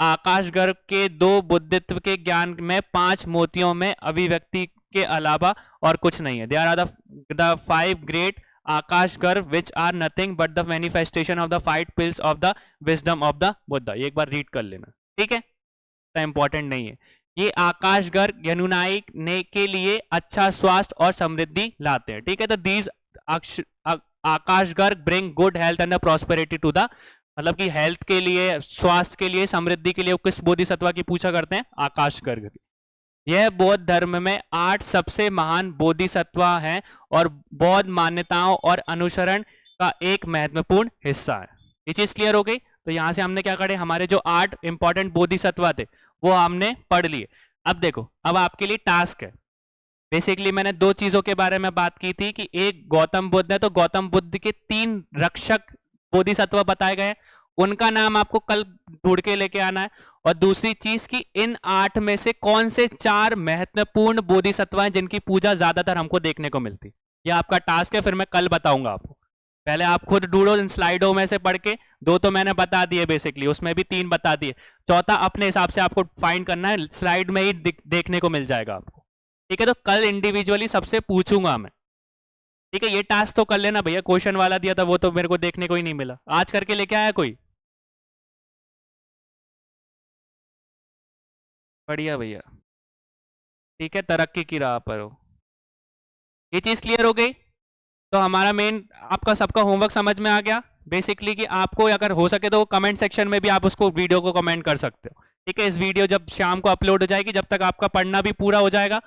Speaker 1: आकाश गर्ग के 2 बुद्धित्व के ज्ञान में 5 मोतियों में अभिव्यक्ति के अलावा और कुछ नहीं है। There are the 5 great Akashagarbha which are nothing but the manifestation of the 5 pillars of the wisdom of the Buddha. ये एक बार रीड कर लेना, ठीक है, इंपॉर्टेंट नहीं है। ये आकाश गर्ग यनुनाई ने के लिए अच्छा स्वास्थ्य और समृद्धि लाते हैं। ठीक है, तो these Akashagarbha bring good health and the prosperity to the, मतलब कि हेल्थ के लिए, स्वास्थ्य के लिए, समृद्धि के लिए किस बोधिसत्वा की पूजा करते हैं, आकाश गर्ग की। यह बौद्ध धर्म में 8 सबसे महान बोधिसत्वा हैं और बौद्ध मान्यताओं और अनुसरण का एक महत्वपूर्ण हिस्सा है। ये चीज क्लियर हो गई। तो यहां से हमने क्या करे, हमारे जो 8 इंपॉर्टेंट बोधिसत्वा थे वो हमने पढ़ लिए। अब देखो, अब आपके लिए टास्क है। बेसिकली मैंने 2 चीजों के बारे में बात की थी कि एक गौतम बुद्ध है, तो गौतम बुद्ध के 3 रक्षक बोधिसत्व बताए गए, उनका नाम आपको कल ढूंढ के लेके आना है। और दूसरी चीज कि इन 8 में से कौन से 4 महत्वपूर्ण बोधिसत्व हैं जिनकी पूजा ज्यादातर हमको देखने को मिलती। यह आपका टास्क है, फिर मैं कल बताऊंगा आपको। पहले आप खुद ढूंढो इन स्लाइडों में से पढ़ के। 2 तो मैंने बता दिए बेसिकली, उसमें भी 3 बता दिए, चौथा अपने हिसाब से आपको फाइंड करना है, स्लाइड में ही देखने को मिल जाएगा आपको। ठीक है, तो कल इंडिविजुअली सबसे पूछूंगा मैं। ठीक है, ये टास्क तो कर लेना भैया, क्वेश्चन वाला दिया था वो तो मेरे को देखने को ही नहीं मिला। आज करके लेके आया कोई? बढ़िया भैया, ठीक है, तरक्की की राह पर हो। ये चीज क्लियर हो गई। तो हमारा मेन, आपका सबका होमवर्क समझ में आ गया बेसिकली कि आपको अगर हो सके तो कमेंट सेक्शन में भी आप उसको वीडियो को कमेंट कर सकते हो। ठीक है, इस वीडियो जब शाम को अपलोड हो जाएगी, जब तक आपका पढ़ना भी पूरा हो जाएगा,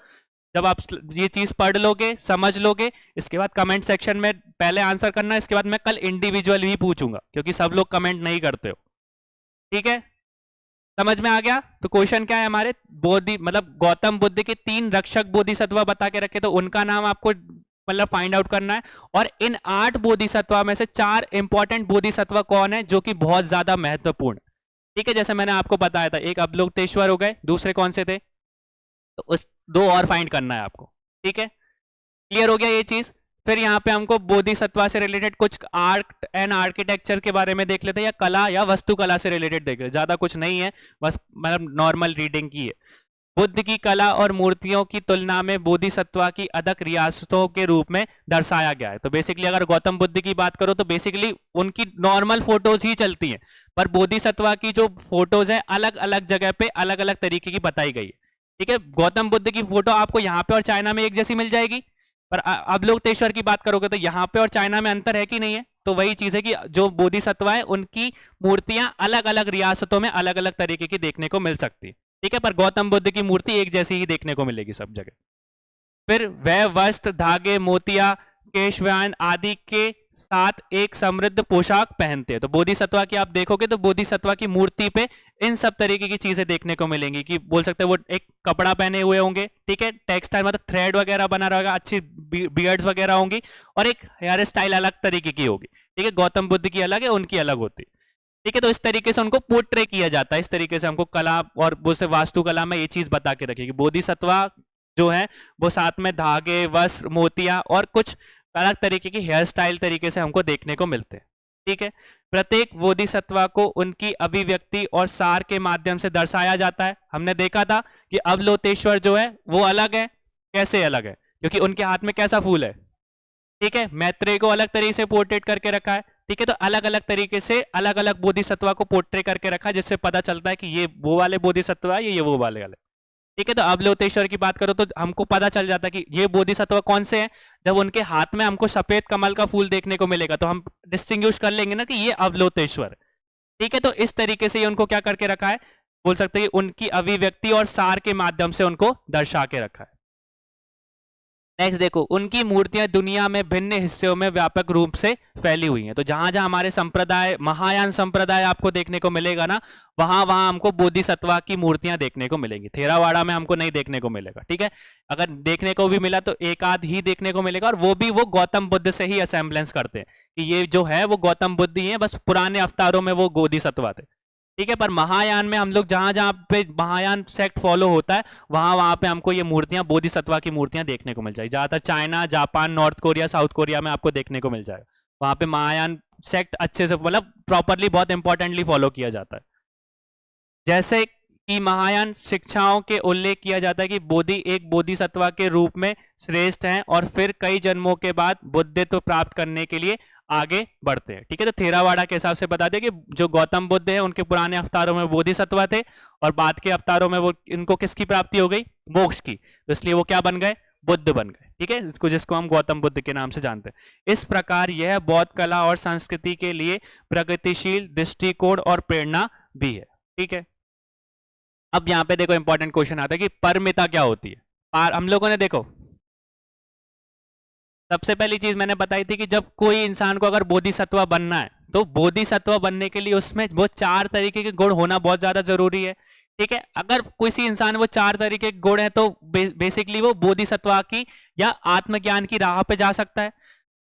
Speaker 1: जब आप ये चीज पढ़ लोगे, समझ लोगे, इसके बाद कमेंट सेक्शन में पहले आंसर करना, इसके बाद मैं कल इंडिविजुअल भी पूछूंगा क्योंकि सब लोग कमेंट नहीं करते हो। ठीक है, समझ में आ गया। तो क्वेश्चन क्या है हमारे, बोधि मतलब गौतम बुद्ध के 3 रक्षक बोधिसत्व बता के रखे, तो उनका नाम आपको मतलब फाइंड आउट करना है। और इन 8 बोधिसत्व में से 4 इंपॉर्टेंट बोधिसत्व कौन है जो कि बहुत ज्यादा महत्वपूर्ण। ठीक है, जैसे मैंने आपको बताया था, एक अवलोकतेश्वर हो गए, दूसरे कौन से थे, तो उस 2 और फाइंड करना है आपको। ठीक है, क्लियर हो गया ये चीज। फिर यहाँ पे हमको बोधिसत्वा से रिलेटेड कुछ आर्ट एंड आर्किटेक्चर के बारे में देख लेते हैं, या कला या वास्तुकला से रिलेटेड देख लेते, ज्यादा कुछ नहीं है, बस मतलब नॉर्मल रीडिंग की है। बुद्ध की कला और मूर्तियों की तुलना में बोधिसत्वा की अधिक रियासतों के रूप में दर्शाया गया है। तो बेसिकली अगर गौतम बुद्ध की बात करो तो बेसिकली उनकी नॉर्मल फोटोज ही चलती हैं, पर बोधिसत्वा की जो फोटोज हैं अलग अलग जगह पे अलग अलग तरीके की बताई गई है। ठीक है, गौतम बुद्ध की फोटो आपको यहाँ पे और चाइना में एक जैसी मिल जाएगी, पर अवलोकतेश्वर की बात करोगे तो यहाँ पे और चाइना में अंतर है कि नहीं है। तो वही चीज है कि जो बोधिसत्वा है उनकी मूर्तियां अलग अलग रियासतों में अलग अलग तरीके की देखने को मिल सकती है। ठीक है, पर गौतम बुद्ध की मूर्ति एक जैसी ही देखने को मिलेगी सब जगह। फिर वह वस्त्र, धागे, मोतिया, केशव्यान आदि के साथ एक समृद्ध पोशाक पहनते हैं। तो बोधिसत्वा की आप देखोगे तो बोधिसत्वा की मूर्ति पे इन सब तरीके की चीजें देखने को मिलेंगी, कि बोल सकते हैं वो एक कपड़ा पहने हुए होंगे, ठीक है, टेक्सटाइल मतलब थ्रेड वगैरह बना रहेगा, अच्छी बियर्ड्स वगैरह होंगी, और एक हेयर स्टाइल अलग तरीके की होगी। ठीक है, गौतम बुद्ध की अलग है, उनकी अलग होती है। ठीक है, तो इस तरीके से उनको पोर्ट्रे किया जाता है, इस तरीके से हमको कला और वास्तुकला में ये चीज बता के रखेगी। बोधिसत्वा जो है वो साथ में धागे, वस्त्र, मोतिया और कुछ अलग तरीके की हेयर स्टाइल तरीके से हमको देखने को मिलते हैं। ठीक है, प्रत्येक बोधिसत्वा को उनकी अभिव्यक्ति और सार के माध्यम से दर्शाया जाता है। हमने देखा था कि अवलोतेश्वर जो है वो अलग है। कैसे अलग है? क्योंकि उनके हाथ में कैसा फूल है। ठीक है, मैत्रेय को अलग तरीके से पोर्ट्रेट करके रखा है। ठीक है, तो अलग अलग तरीके से अलग अलग बोधिसत्वा को पोर्ट्रेट करके रखा है, जिससे पता चलता है कि ये वो वाले बोधिसत्व है, ये वो वाले। ठीक है, तो अवलोतेश्वर की बात करो तो हमको पता चल जाता है कि ये बोधिसत्व कौन से हैं। जब उनके हाथ में हमको सफेद कमल का फूल देखने को मिलेगा तो हम डिस्टिंग्विश कर लेंगे ना कि ये अवलोतेश्वर। ठीक है, तो इस तरीके से ये उनको क्या करके रखा है, बोल सकते हैं उनकी अभिव्यक्ति और सार के माध्यम से उनको दर्शा के रखा है। नेक्स्ट देखो, उनकी मूर्तियां दुनिया में भिन्न हिस्सों में व्यापक रूप से फैली हुई हैं। तो जहां जहां हमारे संप्रदाय, महायान संप्रदाय आपको देखने को मिलेगा ना, वहां वहां हमको बोधिसत्वा की मूर्तियां देखने को मिलेंगी। थेरावाड़ा में हमको नहीं देखने को मिलेगा, ठीक है। अगर देखने को भी मिला तो एक आध ही देखने को मिलेगा, और वो भी वो गौतम बुद्ध से ही असेंबलेंस करते हैं कि ये जो है वो गौतम बुद्ध ही है, बस पुराने अवतारों में वो बोधिसत्वा थे, ठीक है। पर महायान में हम लोग जहां जहां पे महायान सेक्ट फॉलो होता है, वहां वहां पे हमको ये मूर्तियां, बोधिसत्वा की मूर्तियां देखने को मिल जाएगी। ज्यादातर China, Japan, north Korea, south Korea में आपको देखने को मिल जाएगा। वहां पे महायान सेक्ट अच्छे से, मतलब प्रॉपरली, बहुत इंपॉर्टेंटली फॉलो किया जाता है। जैसे कि महायान शिक्षाओं के उल्लेख किया जाता है कि बोधि एक बोधिसत्वा के रूप में श्रेष्ठ हैं, और फिर कई जन्मों के बाद बुद्धित्व प्राप्त करने के लिए आगे बढ़ते हैं, ठीक है। तो थेरावाड़ा के हिसाब से बता दें कि जो गौतम बुद्ध है, उनके पुराने अवतारों में बोधिसत्वा थे, और बाद के अवतारों में वो, इनको किसकी प्राप्ति हो गई? मोक्ष की। तो इसलिए वो क्या बन गए? बुद्ध बन गए, ठीक है, जिसको हम गौतम बुद्ध के नाम से जानते हैं। इस प्रकार यह बौद्ध कला और संस्कृति के लिए प्रगतिशील दृष्टिकोण और प्रेरणा भी है, ठीक है। अब यहाँ पे देखो इंपॉर्टेंट क्वेश्चन आता है कि परमिता क्या होती है। हम लोगों ने देखो, सबसे पहली चीज मैंने बताई थी कि जब कोई इंसान को अगर बोधिसत्व बनना है, तो बोधिसत्व बनने के लिए उसमें वो 4 तरीके के गुण होना बहुत ज्यादा जरूरी है, ठीक है। अगर किसी इंसान वो 4 तरीके के गुण है, तो बेसिकली वो बोधिसत्व की या आत्मज्ञान की राह पे जा सकता है।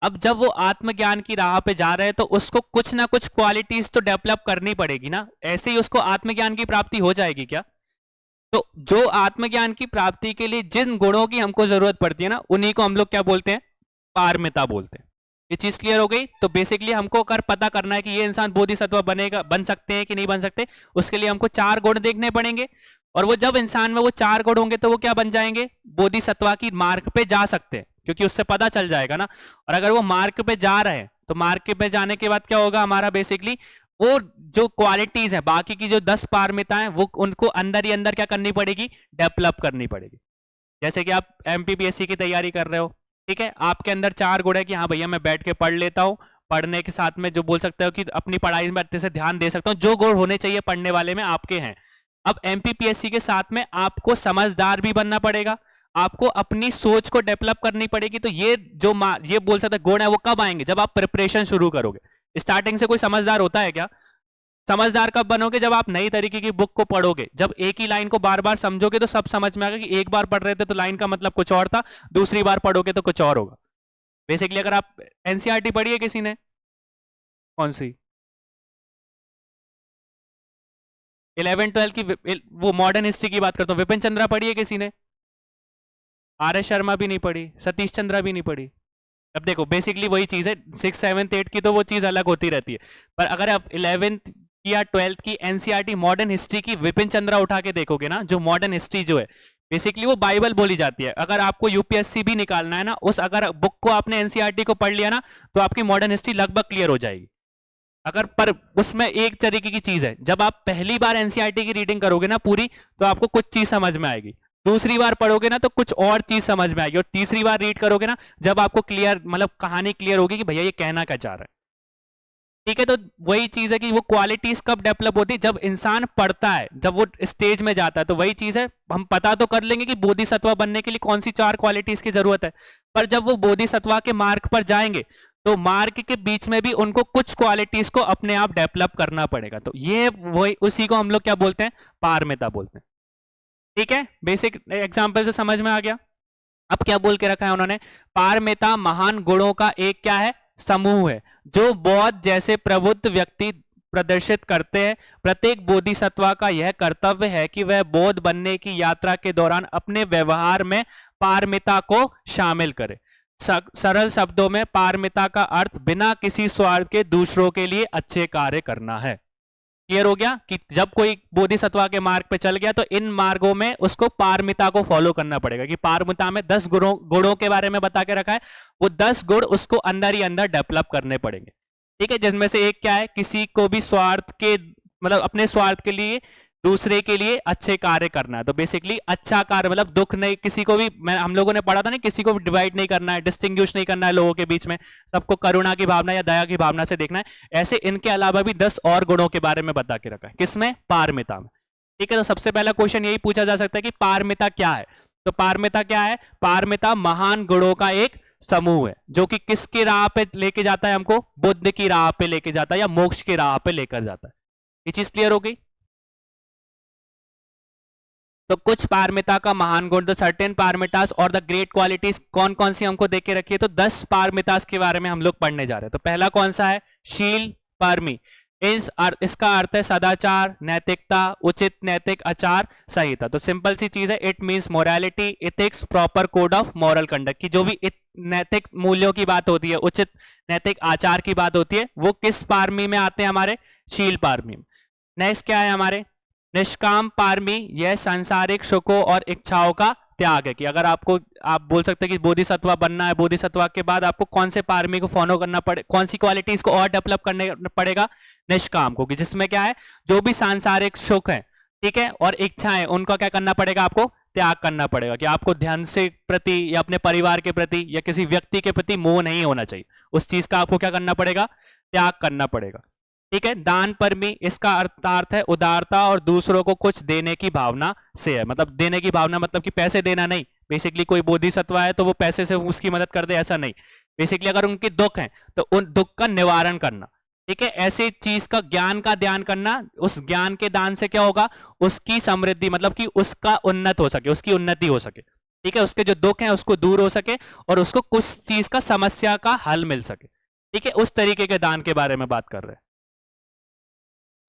Speaker 1: अब जब वो आत्मज्ञान की राह पे जा रहे हैं, तो उसको कुछ ना कुछ क्वालिटीज तो डेवलप करनी पड़ेगी ना, ऐसे ही उसको आत्मज्ञान की प्राप्ति हो जाएगी क्या? तो जो आत्मज्ञान की प्राप्ति के लिए जिन गुणों की हमको जरूरत पड़ती है ना, उन्हीं को हम लोग क्या बोलते हैं? पारमिता बोलते हैं। ये चीज क्लियर हो गई? तो बेसिकली हमको अगर पता करना है कि ये इंसान बोधिसत्व बन सकते हैं कि नहीं बन सकते, उसके लिए हमको 4 गुण देखने पड़ेंगे, और वो जब इंसान में वो 4 गुण होंगे, तो वो क्या बन जाएंगे? बोधिसत्व की मार्ग पे जा सकते हैं, क्योंकि उससे पता चल जाएगा ना। और अगर वो मार्ग पे जा रहे हैं, तो मार्ग पे जाने के बाद क्या होगा हमारा? बेसिकली वो जो क्वालिटीज है, बाकी की जो 10 पारमिताएं, वो उनको अंदर ही अंदर क्या करनी पड़ेगी? डेवलप करनी पड़ेगी। जैसे कि आप एमपीपीएससी की तैयारी कर रहे हो, ठीक है, आपके अंदर 4 गुण है कि हाँ भैया मैं बैठ के पढ़ लेता हूँ, पढ़ने के साथ में जो बोल सकते हो कि अपनी पढ़ाई में अच्छे से ध्यान दे सकता हूँ, जो गुण होने चाहिए पढ़ने वाले में आपके हैं। अब एमपीपीएससी के साथ में आपको समझदार भी बनना पड़ेगा, आपको अपनी सोच को डेवलप करनी पड़ेगी। तो ये जो ये बोल सकते गुण है, वो कब आएंगे? जब आप प्रिपरेशन शुरू करोगे। स्टार्टिंग से कोई समझदार होता है क्या? समझदार कब बनोगे? जब आप नई तरीके की बुक को पढ़ोगे, जब एक ही लाइन को बार बार समझोगे, तो सब समझ में आएगा कि एक बार पढ़ रहे थे तो लाइन का मतलब कुछ और था, दूसरी बार पढ़ोगे तो कुछ और होगा। बेसिकली अगर आप एनसीईआरटी पढ़ी है किसी ने? कौन सी? 11-12 की वो मॉडर्न हिस्ट्री की बात करता हूँ। विपिन चंद्रा पढ़ी है किसी ने? आर एस शर्मा भी नहीं पढ़ी, सतीश चंद्रा भी नहीं पढ़ी। अब देखो बेसिकली वही चीज है, 6, 7, 8 की तो वो चीज अलग होती रहती है, पर अगर आप 11th या 12th की एनसीईआरटी मॉडर्न हिस्ट्री की विपिन चंद्रा उठा के देखोगे ना, जो मॉडर्न हिस्ट्री जो है, बेसिकली वो बाइबल बोली जाती है। अगर आपको यूपीएससी भी निकालना है ना, उस अगर बुक को आपने एनसीईआरटी को पढ़ लिया ना, तो आपकी मॉडर्न हिस्ट्री लगभग क्लियर हो जाएगी। अगर पर उसमें एक तरीके की चीज है, जब आप पहली बार एनसीईआरटी की रीडिंग करोगे ना पूरी, तो आपको कुछ चीज समझ में आएगी, दूसरी बार पढ़ोगे ना तो कुछ और चीज समझ में आएगी, और तीसरी बार रीड करोगे ना, जब आपको क्लियर, मतलब कहानी क्लियर होगी कि भैया ये कहना क्या चाह रहा है, ठीक है। तो वही चीज है कि वो क्वालिटीज कब डेवलप होती है? जब इंसान पढ़ता है, जब वो स्टेज में जाता है। तो वही चीज है, हम पता तो कर लेंगे कि बोधिसत्व बनने के लिए कौन सी 4 क्वालिटीज की जरूरत है, पर जब वो बोधिसत्व के मार्ग पर जाएंगे, तो मार्ग के बीच में भी उनको कुछ क्वालिटीज को अपने आप डेवलप करना पड़ेगा। तो ये वही, उसी को हम लोग क्या बोलते हैं? पारमिता बोलते हैं, ठीक है। बेसिक एग्जांपल से समझ में आ गया। अब क्या बोल के रखा है उन्होंने? पारमिता महान गुणों का एक क्या है? समूह है, जो बौद्ध जैसे प्रबुद्ध व्यक्ति प्रदर्शित करते हैं। प्रत्येक बोधिसत्व का यह कर्तव्य है कि वह बौद्ध बनने की यात्रा के दौरान अपने व्यवहार में पारमिता को शामिल करे। सरल शब्दों में पारमिता का अर्थ बिना किसी स्वार्थ के दूसरों के लिए अच्छे कार्य करना है। क्लियर हो गया कि जब कोई बोधिसत्व के मार्ग पे चल गया, तो इन मार्गों में उसको पारमिता को फॉलो करना पड़ेगा। कि पारमिता में 10 गुणों के बारे में बता के रखा है, वो 10 गुण उसको अंदर ही अंदर डेवलप करने पड़ेंगे, ठीक है। जिसमें से एक क्या है? किसी को भी स्वार्थ के, मतलब अपने स्वार्थ के लिए, दूसरे के लिए अच्छे कार्य करना है। तो बेसिकली अच्छा कार्य मतलब दुख नहीं, किसी को भी, हम लोगों ने पढ़ा था ना, किसी को भी डिवाइड नहीं करना है, डिस्टिंग्विश नहीं करना है लोगों के बीच में, सबको करुणा की भावना या दया की भावना से देखना है। ऐसे इनके अलावा भी 10 और गुणों के बारे में बता के रखा है। किसमें? पारमिता में, ठीक है। तो सबसे पहला क्वेश्चन यही पूछा जा सकता है कि पारमिता क्या है? तो पारमिता क्या है? पारमिता महान गुणों का एक समूह है जो कि किसकी राह पे लेके जाता है? हमको बुद्ध की राह पे लेके जाता है या मोक्ष की राह पे लेकर जाता है। ये चीज क्लियर हो गई? तो कुछ पारमिता का महान गुण, द सर्टेन पारमितास और द ग्रेट क्वालिटीज कौन कौन सी हमको देख के रखिए? तो 10 पारमितास के बारे में हम लोग पढ़ने जा रहे हैं। तो पहला कौन सा है? शील पारमी। इसका अर्थ है सदाचार, नैतिकता, उचित नैतिक आचार संहिता। तो सिंपल सी चीज है, it means morality, ethics, proper code of moral conduct की जो भी नैतिक मूल्यों की बात होती है, उचित नैतिक आचार की बात होती है, वो किस पारमी में आते हैं? हमारे शील पारमी में। नेक्स्ट क्या है हमारे? निष्काम पारमी, यह सांसारिक सुखों और इच्छाओं का त्याग है। कि अगर आपको, आप बोल सकते हैं कि बोधिसत्वा बनना है, बोधिसत्वा के बाद आपको कौन से पारमी को फॉलो करना पड़े, कौन सी क्वालिटीज को और डेवलप करने पड़ेगा? निष्काम को, कि जिसमें क्या है, जो भी सांसारिक सुख है, ठीक है, और इच्छाएं, उनका क्या करना पड़ेगा? आपको त्याग करना पड़ेगा। कि आपको ध्यान से प्रति या अपने परिवार के प्रति या किसी व्यक्ति के प्रति मोह नहीं होना चाहिए। उस चीज का आपको क्या करना पड़ेगा? त्याग करना पड़ेगा। ठीक है। दान परमी, इसका अर्थ है उदारता और दूसरों को कुछ देने की भावना से है। मतलब देने की भावना मतलब कि पैसे देना नहीं। बेसिकली कोई बोधिसत्व है तो वो पैसे से उसकी मदद कर दे, ऐसा नहीं। बेसिकली अगर उनके दुख है तो उन दुख का निवारण करना। ठीक है। ऐसी चीज का, ज्ञान का ध्यान करना। उस ज्ञान के दान से क्या होगा? उसकी समृद्धि, मतलब कि उसका उन्नत हो सके, उसकी उन्नति हो सके। ठीक है। उसके जो दुख है उसको दूर हो सके और उसको कुछ चीज का, समस्या का हल मिल सके। ठीक है। उस तरीके के दान के बारे में बात कर रहे हैं।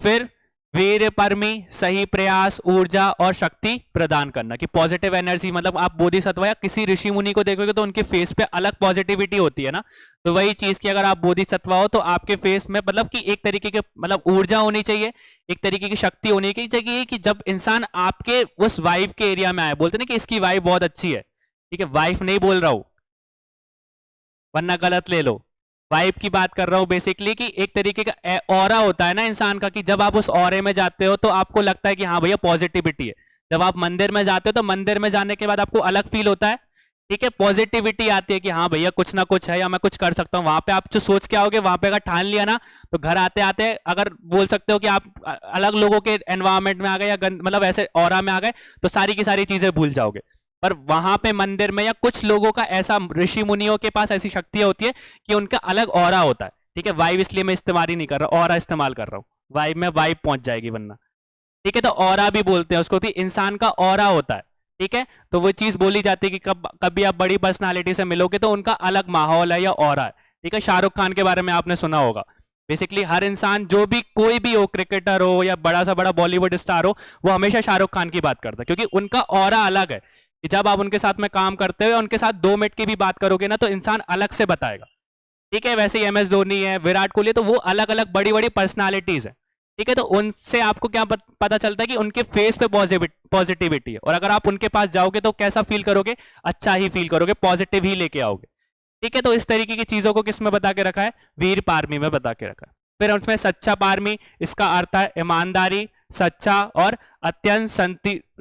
Speaker 1: फिर वीर परमी, सही प्रयास, ऊर्जा और शक्ति प्रदान करना। कि पॉजिटिव एनर्जी, मतलब आप बोधिसत्व या किसी ऋषि मुनि को देखोगे तो उनके फेस पे अलग पॉजिटिविटी होती है ना। तो वही चीज की अगर आप बोधिसत्व हो तो आपके फेस में मतलब कि एक तरीके के, मतलब ऊर्जा होनी चाहिए, एक तरीके की शक्ति होनी चाहिए कि जब इंसान आपके उस वाइफ के एरिया में आए, बोलते ना कि इसकी वाइफ बहुत अच्छी है। ठीक है। वाइफ नहीं बोल रहा हूं वरना गलत ले लो, वाइब की बात कर रहा हूं बेसिकली। कि एक तरीके का ऑरा होता है ना इंसान का, कि जब आप उस ऑरे में जाते हो तो आपको लगता है कि हाँ भैया पॉजिटिविटी है। जब आप मंदिर में जाते हो तो मंदिर में जाने के बाद आपको अलग फील होता है। ठीक है। पॉजिटिविटी आती है कि हाँ भैया कुछ ना कुछ है या मैं कुछ कर सकता हूँ। वहां पे आप जो सोच के आओगे, वहां पे अगर ठान लिया ना, तो घर आते आते अगर बोल सकते हो कि आप अलग लोगों के एनवायरमेंट में आ गए या मतलब ऐसे ऑरा में आ गए तो सारी की सारी चीजें भूल जाओगे। पर वहां पे मंदिर में या कुछ लोगों का ऐसा, ऋषि मुनियों के पास ऐसी शक्तियां होती है कि उनका अलग ऑरा होता है। ठीक है। वाइब इसलिए मैं इस्तेमाल ही नहीं कर रहा, ऑरा इस्तेमाल कर रहा हूँ। वाइब में वाइब पहुंच जाएगी वरना। ठीक है। तो ऑरा भी बोलते हैं उसको, इंसान का ऑरा होता है। ठीक है। तो वो चीज बोली जाती है कि कभी आप बड़ी पर्सनालिटी से मिलोगे तो उनका अलग माहौल है या ऑरा है। ठीक है। शाहरुख खान के बारे में आपने सुना होगा। बेसिकली हर इंसान, जो भी कोई भी हो, क्रिकेटर हो या बड़ा सा बड़ा बॉलीवुड स्टार हो, वो हमेशा शाहरुख खान की बात करता है क्योंकि उनका ऑरा अलग है। कि जब आप उनके साथ में काम करते हो, उनके साथ 2 मिनट की भी बात करोगे ना तो इंसान अलग से बताएगा। ठीक है। वैसे ही MS धोनी है, विराट कोहली, तो वो अलग अलग बड़ी बड़ी पर्सनालिटीज है। ठीक है। तो उनसे आपको क्या पता चलता है कि उनके फेस पे पॉजिटिविटी है, और अगर आप उनके पास जाओगे तो कैसा फील करोगे? अच्छा ही फील करोगे, पॉजिटिव ही लेके आओगे। ठीक है। तो इस तरीके की चीजों को किस में बता के रखा है? वीर पारमी में बता के रखा है। फिर उसमें सच्चा पारमी, इसका अर्थ है ईमानदारी, सच्चा और अत्यंत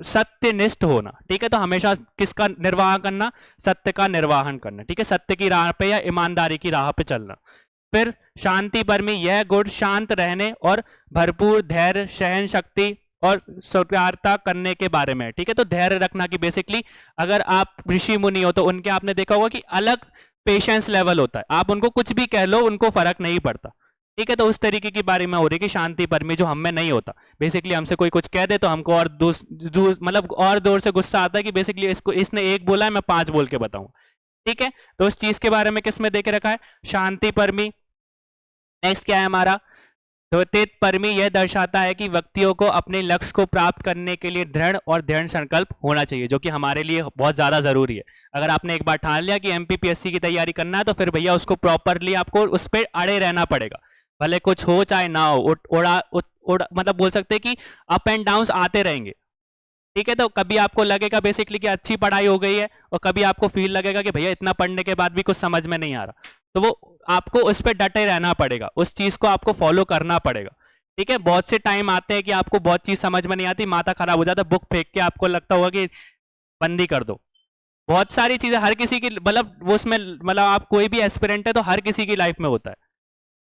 Speaker 1: सत्यनिष्ठ होना। ठीक है। तो हमेशा किसका निर्वाह करना? सत्य का निर्वाहन करना। ठीक है। सत्य की राह पे या ईमानदारी की राह पे चलना। फिर शांति परमी, यह गुण शांत रहने और भरपूर धैर्य, सहन शक्ति और सौहार्दता करने के बारे में है। ठीक है। तो धैर्य रखना, की बेसिकली अगर आप ऋषि मुनि हो तो उनके आपने देखा होगा कि अलग पेशेंस लेवल होता है। आप उनको कुछ भी कह लो, उनको फर्क नहीं पड़ता। ठीक है। तो उस तरीके की बारे में हो रही कि शांति परमी, जो हम में नहीं होता। बेसिकली हमसे कोई कुछ कह दे तो हमको और मतलब और जोर से गुस्सा आता है कि बेसिकली इसने 1 बोला है, मैं 5 बोल के बताऊं। ठीक है। तो उस चीज के बारे में किस में देके रखा है? शांति परमी। नेक्स्ट क्या है हमारा? द्वैतित परमी, यह दर्शाता है कि व्यक्तियों को अपने लक्ष्य को प्राप्त करने के लिए दृढ़ और दृढ़ संकल्प होना चाहिए, जो कि हमारे लिए बहुत ज्यादा जरूरी है। अगर आपने एक बार ठान लिया कि MPPSC की तैयारी करना है तो फिर भैया उसको प्रॉपरली आपको उस पर अड़े रहना पड़ेगा। भले कुछ हो चाहे ना हो, मतलब बोल सकते हैं कि अप एंड डाउन आते रहेंगे। ठीक है। तो कभी आपको लगेगा बेसिकली कि अच्छी पढ़ाई हो गई है, और कभी आपको फील लगेगा कि भैया इतना पढ़ने के बाद भी कुछ समझ में नहीं आ रहा। तो वो आपको उस पर डटे रहना पड़ेगा, उस चीज को आपको फॉलो करना पड़ेगा। ठीक है। बहुत से टाइम आते हैं कि आपको बहुत चीज समझ में नहीं आती, माथा खराब हो जाता है, बुक फेंक के आपको लगता होगा कि बंदी कर दो। बहुत सारी चीजें हर किसी की, मतलब वो उसमें, मतलब आप कोई भी एस्पिरेंट है तो हर किसी की लाइफ में होता है।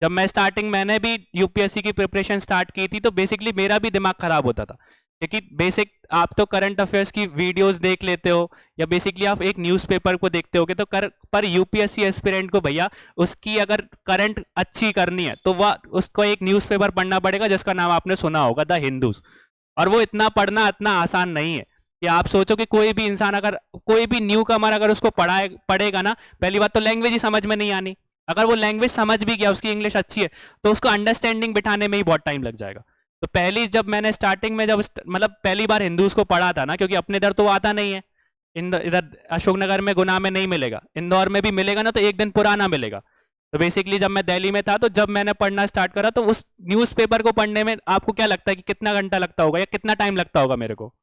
Speaker 1: जब मैं स्टार्टिंग, मैंने भी UPSC की प्रिपरेशन स्टार्ट की थी तो बेसिकली मेरा भी दिमाग खराब होता था। क्योंकि बेसिक आप तो करंट अफेयर्स की वीडियोस देख लेते हो या बेसिकली आप एक न्यूज़पेपर को देखते होगे, तो पर यूपीएससी एस्पिरेंट को भैया उसकी अगर करंट अच्छी करनी है तो वह उसको एक न्यूज़पेपर पढ़ना पड़ेगा जिसका नाम आपने सुना होगा, द हिंदूज। और वो इतना पढ़ना इतना आसान नहीं है कि आप सोचो कि कोई भी इंसान अगर कोई भी न्यू कमर अगर उसको पढ़ेगा ना, पहली बात तो लैंग्वेज ही समझ में नहीं आनी। अगर वो लैंग्वेज समझ भी गया, उसकी इंग्लिश अच्छी है, तो उसको अंडरस्टैंडिंग बिठाने में ही बहुत टाइम लग जाएगा। तो पहली जब मैंने स्टार्टिंग में जब मतलब पहली बार हिंदूज को पढ़ा था ना, क्योंकि अपने इधर तो वो आता नहीं है, इधर अशोकनगर में गुना में नहीं मिलेगा, इंदौर में भी मिलेगा ना तो एक दिन पुराना मिलेगा। तो बेसिकली जब मैं दिल्ली में था तो जब मैंने पढ़ना स्टार्ट करा तो उस न्यूज़पेपर को पढ़ने में आपको क्या लगता है कि कितना घंटा लगता होगा या कितना टाइम लगता होगा मेरे को?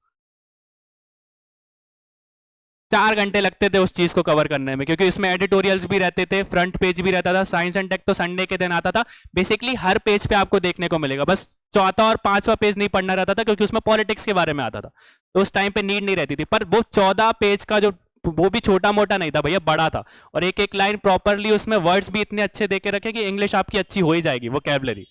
Speaker 1: 4 घंटे लगते थे उस चीज को कवर करने में, क्योंकि इसमें एडिटोरियल्स भी रहते थे, फ्रंट पेज भी रहता था। साइंस एंड टेक तो संडे के दिन आता था। बेसिकली हर पेज पे आपको देखने को मिलेगा, बस चौथा और पांचवा पेज नहीं पढ़ना रहता था क्योंकि उसमें पॉलिटिक्स के बारे में आता था, तो उस टाइम पे नीड नहीं रहती थी। पर वो 14 पेज का जो वो भी छोटा मोटा नहीं था भैया, बड़ा था। और एक एक लाइन प्रॉपरली उसमें वर्ड्स भी इतने अच्छे देके रखे कि इंग्लिश आपकी अच्छी हो ही जाएगी, वोकैबुलरी।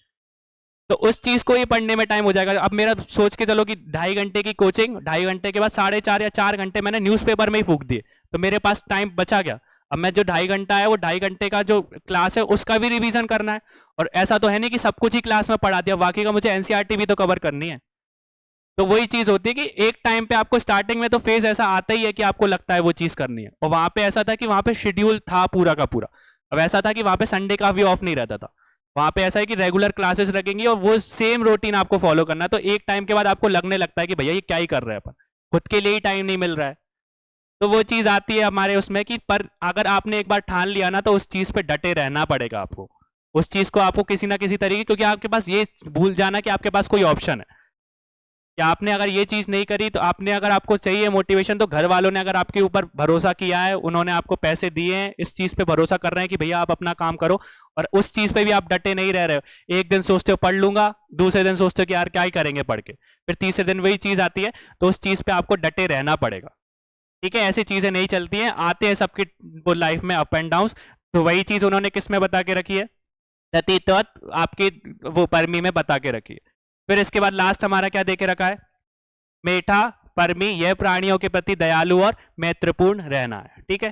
Speaker 1: तो उस चीज को ही पढ़ने में टाइम हो जाएगा। अब मेरा सोच के चलो कि 2.5 घंटे की कोचिंग, 2.5 घंटे के बाद 4.5 या 4 घंटे मैंने न्यूज़पेपर में ही फूक दिए, तो मेरे पास टाइम बचा गया। अब मैं जो 2.5 घंटा है वो 2.5 घंटे का जो क्लास है उसका भी रिवीजन करना है। और ऐसा तो है नहीं कि सब कुछ ही क्लास में पढ़ा दिया, बाकी का मुझे एनसीईआरटी भी तो कवर करनी है। तो वही चीज होती है कि एक टाइम पे आपको स्टार्टिंग में तो फेज ऐसा आता ही है कि आपको लगता है वो चीज करनी है। और वहां पे ऐसा था कि वहां पे शेड्यूल था पूरा का पूरा। अब ऐसा था कि वहां पे संडे का भी ऑफ नहीं रहता था। वहां पे ऐसा है कि रेगुलर क्लासेस लगेंगी और वो सेम रूटीन आपको फॉलो करना है। तो एक टाइम के बाद आपको लगने लगता है कि भैया ये क्या ही कर रहे हैं अपन, खुद के लिए ही टाइम नहीं मिल रहा है। तो वो चीज आती है हमारे उसमें कि पर अगर आपने एक बार ठान लिया ना तो उस चीज पे डटे रहना पड़ेगा आपको। उस चीज को आपको किसी ना किसी तरीके, क्योंकि आपके पास ये भूल जाना कि आपके पास कोई ऑप्शन है कि आपने अगर ये चीज नहीं करी तो आपने, अगर आपको चाहिए मोटिवेशन, तो घर वालों ने अगर आपके ऊपर भरोसा किया है, उन्होंने आपको पैसे दिए हैं, इस चीज पे भरोसा कर रहे हैं कि भैया आप अपना काम करो, और उस चीज पे भी आप डटे नहीं रह रहे हो। एक दिन सोचते हो पढ़ लूंगा, दूसरे दिन सोचते हो कि यार क्या ही करेंगे पढ़ के, फिर तीसरे दिन वही चीज आती है, तो उस चीज पे आपको डटे रहना पड़ेगा। ठीक है, ऐसी चीजें नहीं चलती हैं, आते हैं सबकी वो लाइफ में अप एंड डाउन। तो वही चीज उन्होंने किस में बता के रखी है, तति तत् आपकी वो परमी में बता के रखी है। फिर इसके बाद लास्ट हमारा क्या देके रखा है, मेठा परमी, यह प्राणियों के प्रति दयालु और मैत्रीपूर्ण रहना है। ठीक है,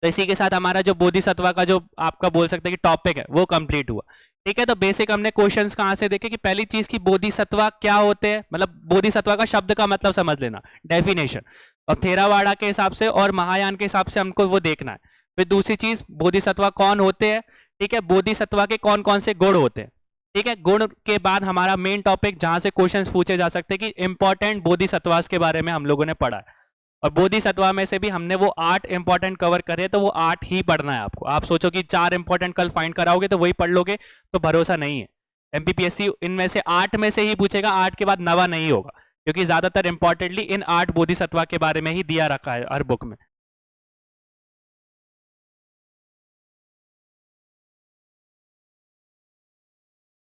Speaker 1: तो इसी के साथ हमारा जो बोधिसत्वा का जो आपका बोल सकते हैं कि टॉपिक है वो कंप्लीट हुआ। ठीक है, तो बेसिक हमने क्वेश्चंस कहाँ से देखे कि पहली चीज की बोधिसत्वा क्या होते हैं, मतलब बोधिसत्वा का शब्द का मतलब समझ लेना, डेफिनेशन, और थेरावाड़ा के हिसाब से और महायान के हिसाब से हमको वो देखना है। फिर दूसरी चीज बोधिसत्वा कौन होते हैं, ठीक है, बोधिसत्वा के कौन कौन से गुण होते हैं। ठीक है, गुण के बाद हमारा मेन टॉपिक जहां से क्वेश्चंस पूछे जा सकते हैं कि इंपॉर्टेंट बोधिसत्वास के बारे में हम लोगों ने पढ़ा है। और बोधिसत्वा में से भी हमने वो 8 इंपॉर्टेंट कवर करे, तो वो 8 ही पढ़ना है आपको। आप सोचो कि 4 इंपॉर्टेंट कल फाइंड कराओगे तो वही पढ़ लोगे, तो भरोसा नहीं है। एमपीपीएससी इनमें से 8 में से ही पूछेगा, 8 के बाद नवा नहीं होगा, क्योंकि ज्यादातर इंपॉर्टेंटली इन 8 बोधिसत्वा के बारे में ही दिया रखा है हर बुक में।